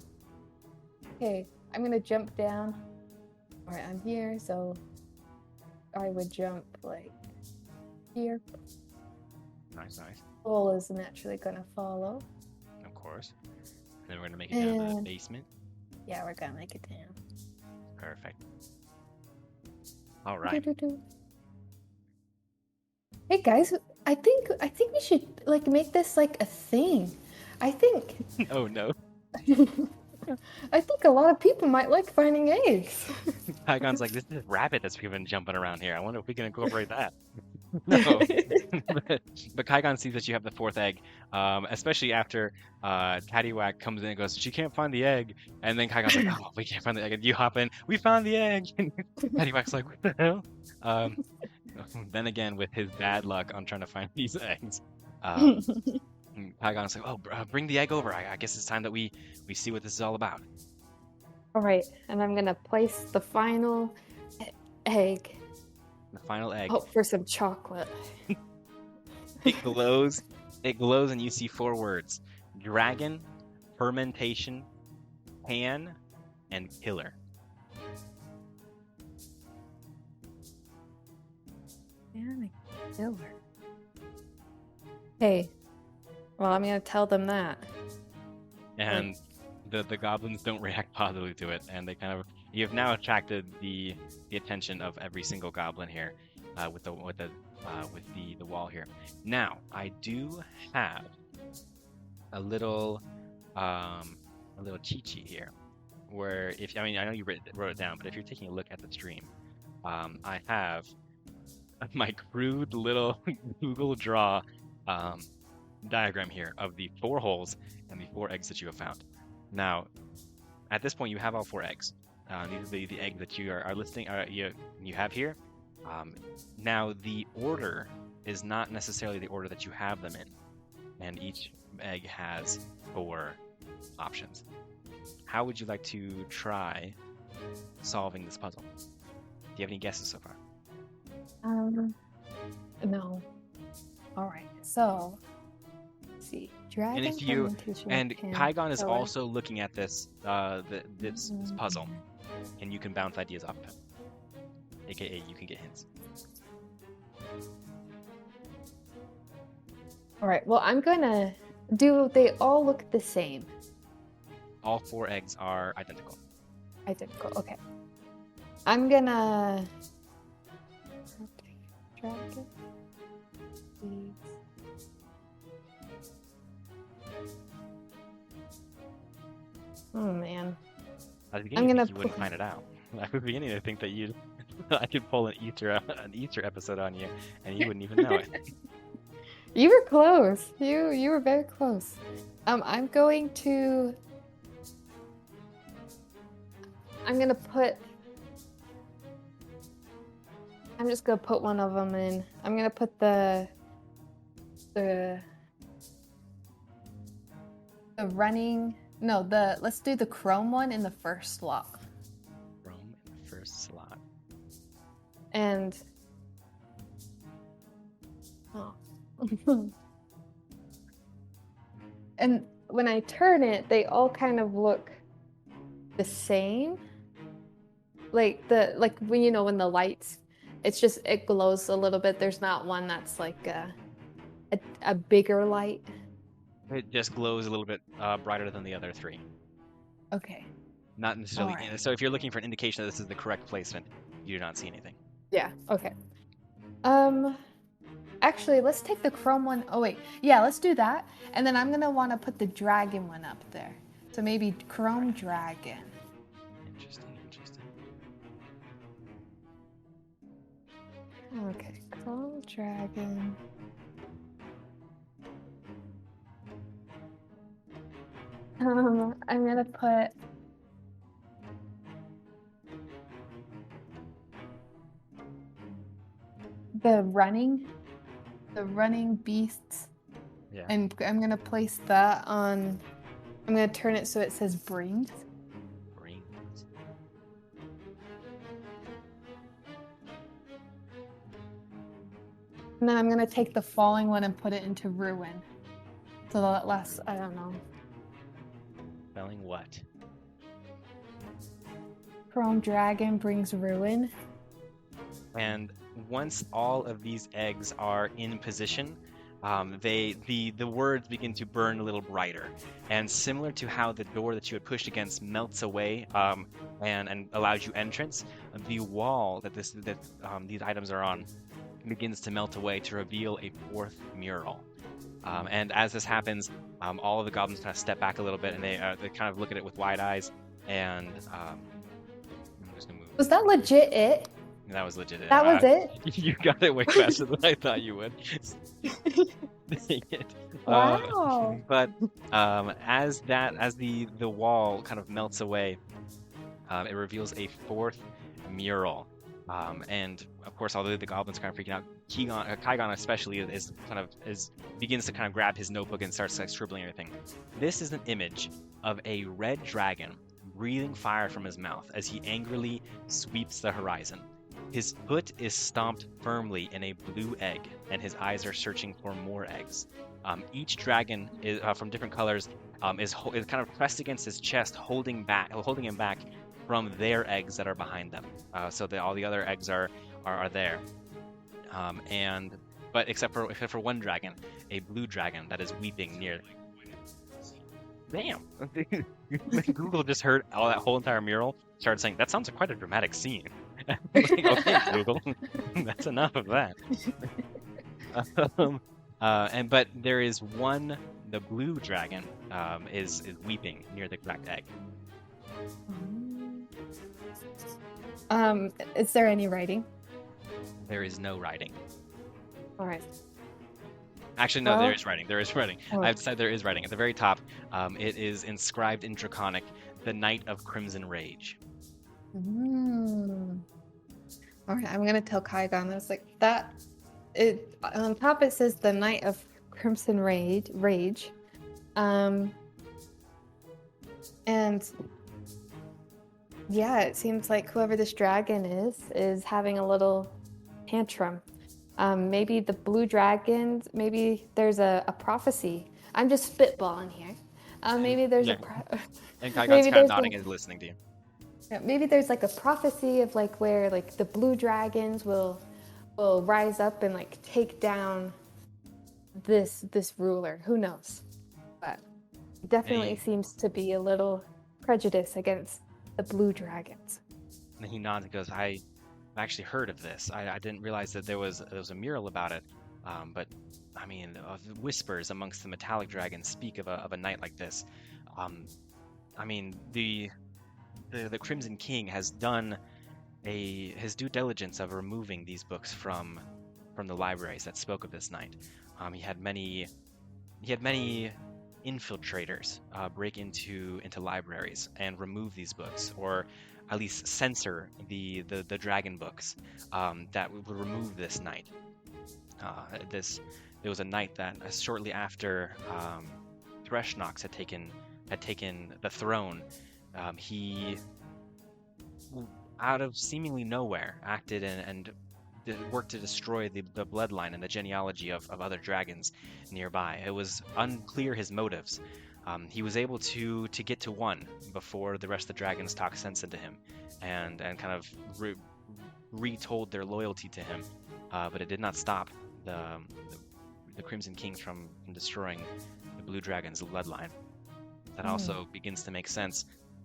Okay, I'm gonna jump down. All right, I'm here, so I would jump like here. Nice. Bull is naturally gonna follow. Of course. And then we're gonna make it down to the And- basement. Yeah, we're gonna make it down. Perfect. All right. Do-do-do. Hey guys, I think we should like make this like a thing. I think Oh no. I think a lot of people might like finding eggs. Tygon's like, this is rabbit that's been jumping around here. I wonder if we can incorporate that. No. But Kygon sees that you have the 4th egg, especially after Tattywhack comes in and goes, she can't find the egg. And then Kygon's like, oh, we can't find the egg. And you hop in, we found the egg. And Tattywhack's like, what the hell? Then again, with his bad luck on trying to find these eggs, Kygon's like, oh, bring the egg over. I guess it's time that we see what this is all about. All right, and I'm gonna place the final egg. The final egg. Hope for some chocolate. It glows. It glows, and you see 4 words: dragon, fermentation, pan, and killer. Yeah, killer. Hey, well, I'm gonna tell them that. And the goblins don't react positively to it, and they kind of, you have now attracted the attention of every single goblin here, with the wall here. Now I do have a little cheat sheet here, where I know you wrote it down, but if you're taking a look at the stream, I have my crude little Google Draw diagram here of the 4 holes and the 4 eggs that you have found. Now, at this point, you have all 4 eggs. These are the eggs that you are listing. You have here. Now, the order is not necessarily the order that you have them in, and each egg has 4 options. How would you like to try solving this puzzle? Do you have any guesses so far? No. All right, so let's see. Dragon And if you fermentation and pan Kygon is killer. also looking at this this puzzle, and you can bounce ideas off of him. AKA, you can get hints. All right. Well, I'm gonna do. They all look the same. all 4 eggs are identical. Identical. Okay. I'm gonna dragon. Please. Oh man. At the I'm beginning, I gonna think you wouldn't find it out. At the beginning, I think that I could pull an Easter episode on you, and you wouldn't even know it. You were close. You were very close. I'm going to. I'm gonna put. I'm just gonna put one of them in. I'm gonna put the running. No, let's do the chrome one in the first slot. Chrome in the first slot. And and when I turn it, they all kind of look the same. Like when when the lights, it glows a little bit. There's not one that's like a bigger light. It just glows a little bit brighter than the other 3. Okay. Not necessarily. Alright. So if you're looking for an indication that this is the correct placement, you do not see anything. Yeah. Okay. Actually, let's take the chrome one. Oh wait, yeah, let's do that. And then I'm gonna want to put the dragon one up there. So maybe chrome dragon. Interesting. Okay, chrome dragon. I'm gonna put. The running beasts. Yeah. And I'm gonna place that on. I'm gonna turn it so it says brings. Brings. And then I'm gonna take the falling one and put it into ruin. So that lasts, I don't know. Spelling what? Chrome dragon brings ruin. And once all of these eggs are in position, the words begin to burn a little brighter. And similar to how the door that you had pushed against melts away and allows you entrance, the wall that these items are on begins to melt away to reveal a 4th mural. And as this happens, all of the goblins kind of step back a little bit, and they kind of look at it with wide eyes. And I'm just gonna move. Was that legit it? That was legit. That was it? You got it way faster than I thought you would. Dang it. Wow. But as the wall kind of melts away, it reveals a 4th mural. And of course, although the goblins are kind of freaking out, Kaigon especially begins to kind of grab his notebook and starts like scribbling everything. This is an image of a red dragon breathing fire from his mouth as he angrily sweeps the horizon. His foot is stomped firmly in a blue egg, and his eyes are searching for more eggs. Each dragon is from different colors is kind of pressed against his chest, holding him back from their eggs that are behind them. So that all the other eggs are there. But except for one dragon, a blue dragon that is weeping near. Damn! Google just heard all that whole entire mural, started saying, that sounds like quite a dramatic scene. Like, okay, Google, that's enough of that. But there is one, the blue dragon is weeping near the cracked egg. Is there any writing? There is no writing. All right. Actually, no, there is writing. There is writing. Oh. I've said there is writing. At the very top, it is inscribed in Draconic, the Knight of Crimson Rage. All right, I'm gonna tell Kaigon. I was like that. It on top it says the Knight of Crimson Rage, and yeah, it seems like whoever this dragon is having a little tantrum. Maybe the blue dragons. Maybe there's a prophecy. I'm just spitballing here. Maybe there's Yeah. And Kaigon's maybe kind of there's nodding and listening to you. Yeah, maybe there's like a prophecy of like where like the blue dragons will rise up and like take down this ruler. Who knows? But it definitely Any- seems to be a little prejudice against the blue dragons. And he nods and goes, I've actually heard of this. I didn't realize that there was a mural about it. But I mean, whispers amongst the metallic dragons speak of a night like this. I mean, the Crimson King has done his due diligence of removing these books from the libraries that spoke of this night. He had many infiltrators break into libraries and remove these books, or at least censor the dragon books that would remove this night. There was a night that shortly after Threshnox had taken the throne, he, out of seemingly nowhere, acted and worked to destroy the bloodline and the genealogy of other dragons nearby. It was unclear his motives. He was able to get to one before the rest of the dragons talked sense into him, and kind of retold their loyalty to him. But it did not stop the Crimson Kings from destroying the Blue Dragon's bloodline. That also begins to make sense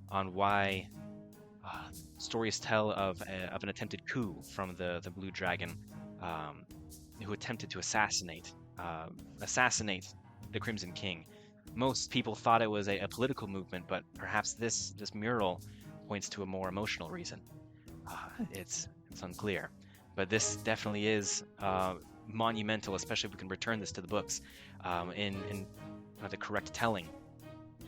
on why stories tell of an attempted coup from the Blue Dragon, who attempted to assassinate the Crimson King. Most people thought it was a political movement, but perhaps this mural points to a more emotional reason. It's unclear, but this definitely is monumental, especially if we can return this to the books in the correct telling.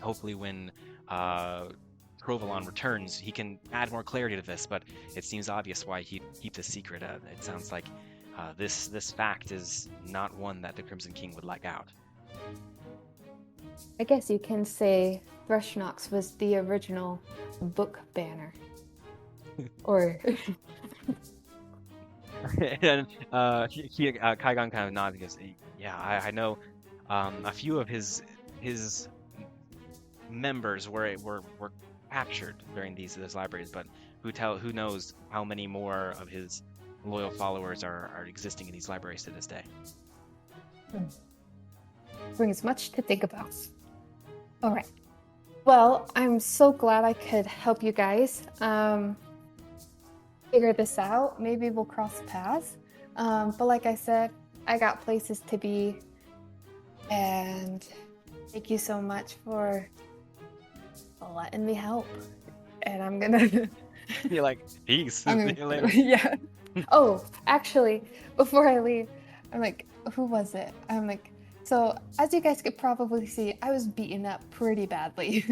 Hopefully when Trovolon returns, he can add more clarity to this, but it seems obvious why he'd keep this secret. It sounds like this fact is not one that the Crimson King would like out. I guess you can say Threshnox was the original book banner. Or... And Kaigon kind of nods and goes, yeah, I know a few of his members were captured during these libraries, but who knows how many more of his loyal followers are existing in these libraries to this day. Brings much to think about. All right. Well, I'm so glad I could help you guys figure this out. Maybe we'll cross paths. But like I said, I got places to be. And thank you so much for letting me help. And I'm gonna... You're like, peace. See you later. Yeah. Oh, actually, before I leave, I'm like, who was it? I'm like, so as you guys could probably see, I was beaten up pretty badly.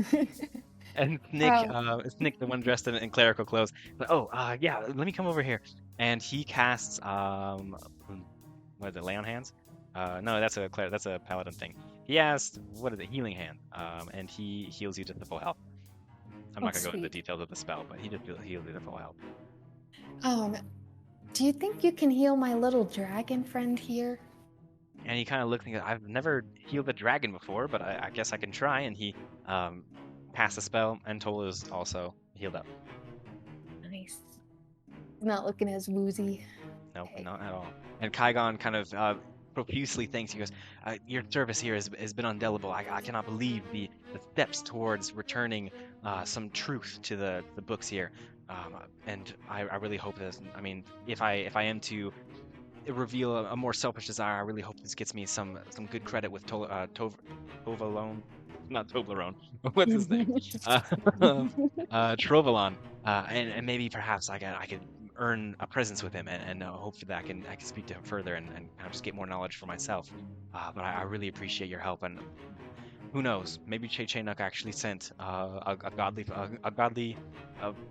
And Nick, the one dressed in clerical clothes, like, yeah, let me come over here. And he casts, what is it, lay on hands? No, that's a paladin thing. He has, what is it, healing hand, and he heals you to the full health. I'm not gonna go into the details of the spell, but he just heals you to full health. Do you think you can heal my little dragon friend here? And he kind of looks and goes, I've never healed a dragon before, but I guess I can try. And he cast a spell, and Tola is also healed up. Nice. He's not looking as woozy. Nope, not at all. And Kaigon kind of profusely thanks you. He goes, your service here has been indelible. I cannot believe the steps towards returning some truth to the books here. And I really hope this, I mean, if I am to reveal a more selfish desire, I really hope this gets me some good credit with Tovalone. Not Toblerone. What's his name? Trovolon. And maybe perhaps I could earn a presence with him, and hopefully that I can speak to him further and kind of just get more knowledge for myself. But I really appreciate your help, and who knows, maybe Cheynook actually sent a godly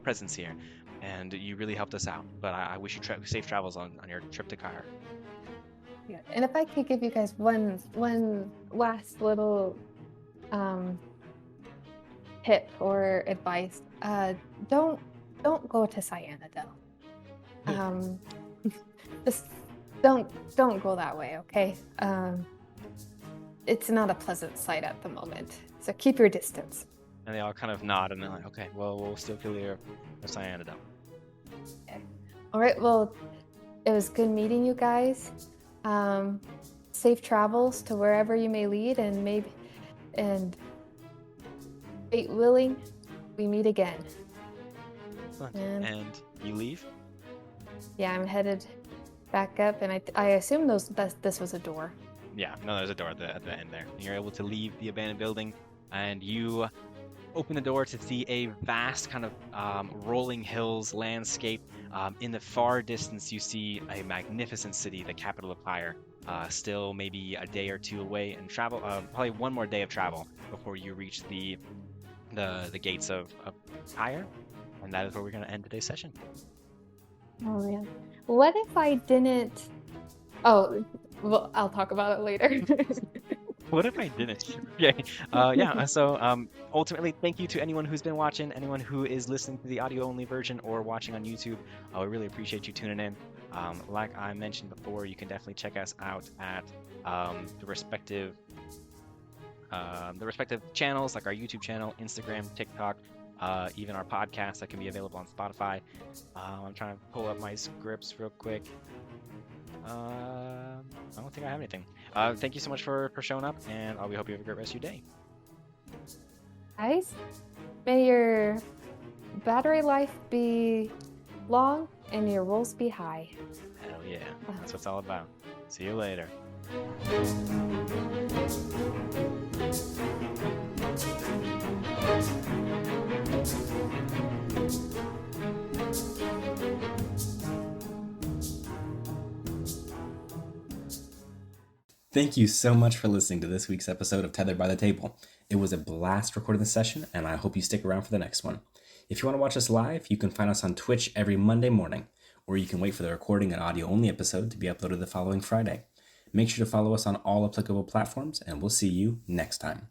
presence here, and you really helped us out. But I wish you safe travels on your trip to Cairo. Yeah. And if I could give you guys one last little tip or advice, don't go to Cyanidel. Just don't go that way, okay? It's not a pleasant sight at the moment, so keep your distance. And they all kind of nod, and they're like, okay, well, we'll still clear the Cyanidel. Okay. All right, well, it was good meeting you guys. Safe travels to wherever you may lead, and fate willing, we meet again. Excellent. And- And you leave? Yeah, I'm headed back up, and I assume this was a door. Yeah, no, there's a door at the end there. You're able to leave the abandoned building, and you open the door to see a vast kind of rolling hills landscape. In the far distance, you see a magnificent city, the capital of Pyre. Still maybe a day or two away, and travel. Probably one more day of travel before you reach the gates of Pyre, and that is where we're going to end today's session. Oh man. What if I didn't? Oh, well, I'll talk about it later. What if I didn't? Yeah. So ultimately, thank you to anyone who's been watching, anyone who is listening to the audio-only version or watching on YouTube. We really appreciate you tuning in. Like I mentioned before, you can definitely check us out at the respective channels, like our YouTube channel, Instagram, TikTok, even our podcast that can be available on Spotify. I'm trying to pull up my scripts real quick. I don't think I have anything. Thank you so much for showing up, and we hope you have a great rest of your day. Guys, may your battery life be long and your rolls be high. Hell yeah. That's what it's all about. See you later. Thank you so much for listening to this week's episode of Tethered by the Table. It was a blast recording this session, and I hope you stick around for the next one. If you want to watch us live, you can find us on Twitch every Monday morning, or you can wait for the recording and audio-only episode to be uploaded the following Friday. Make sure to follow us on all applicable platforms, and we'll see you next time.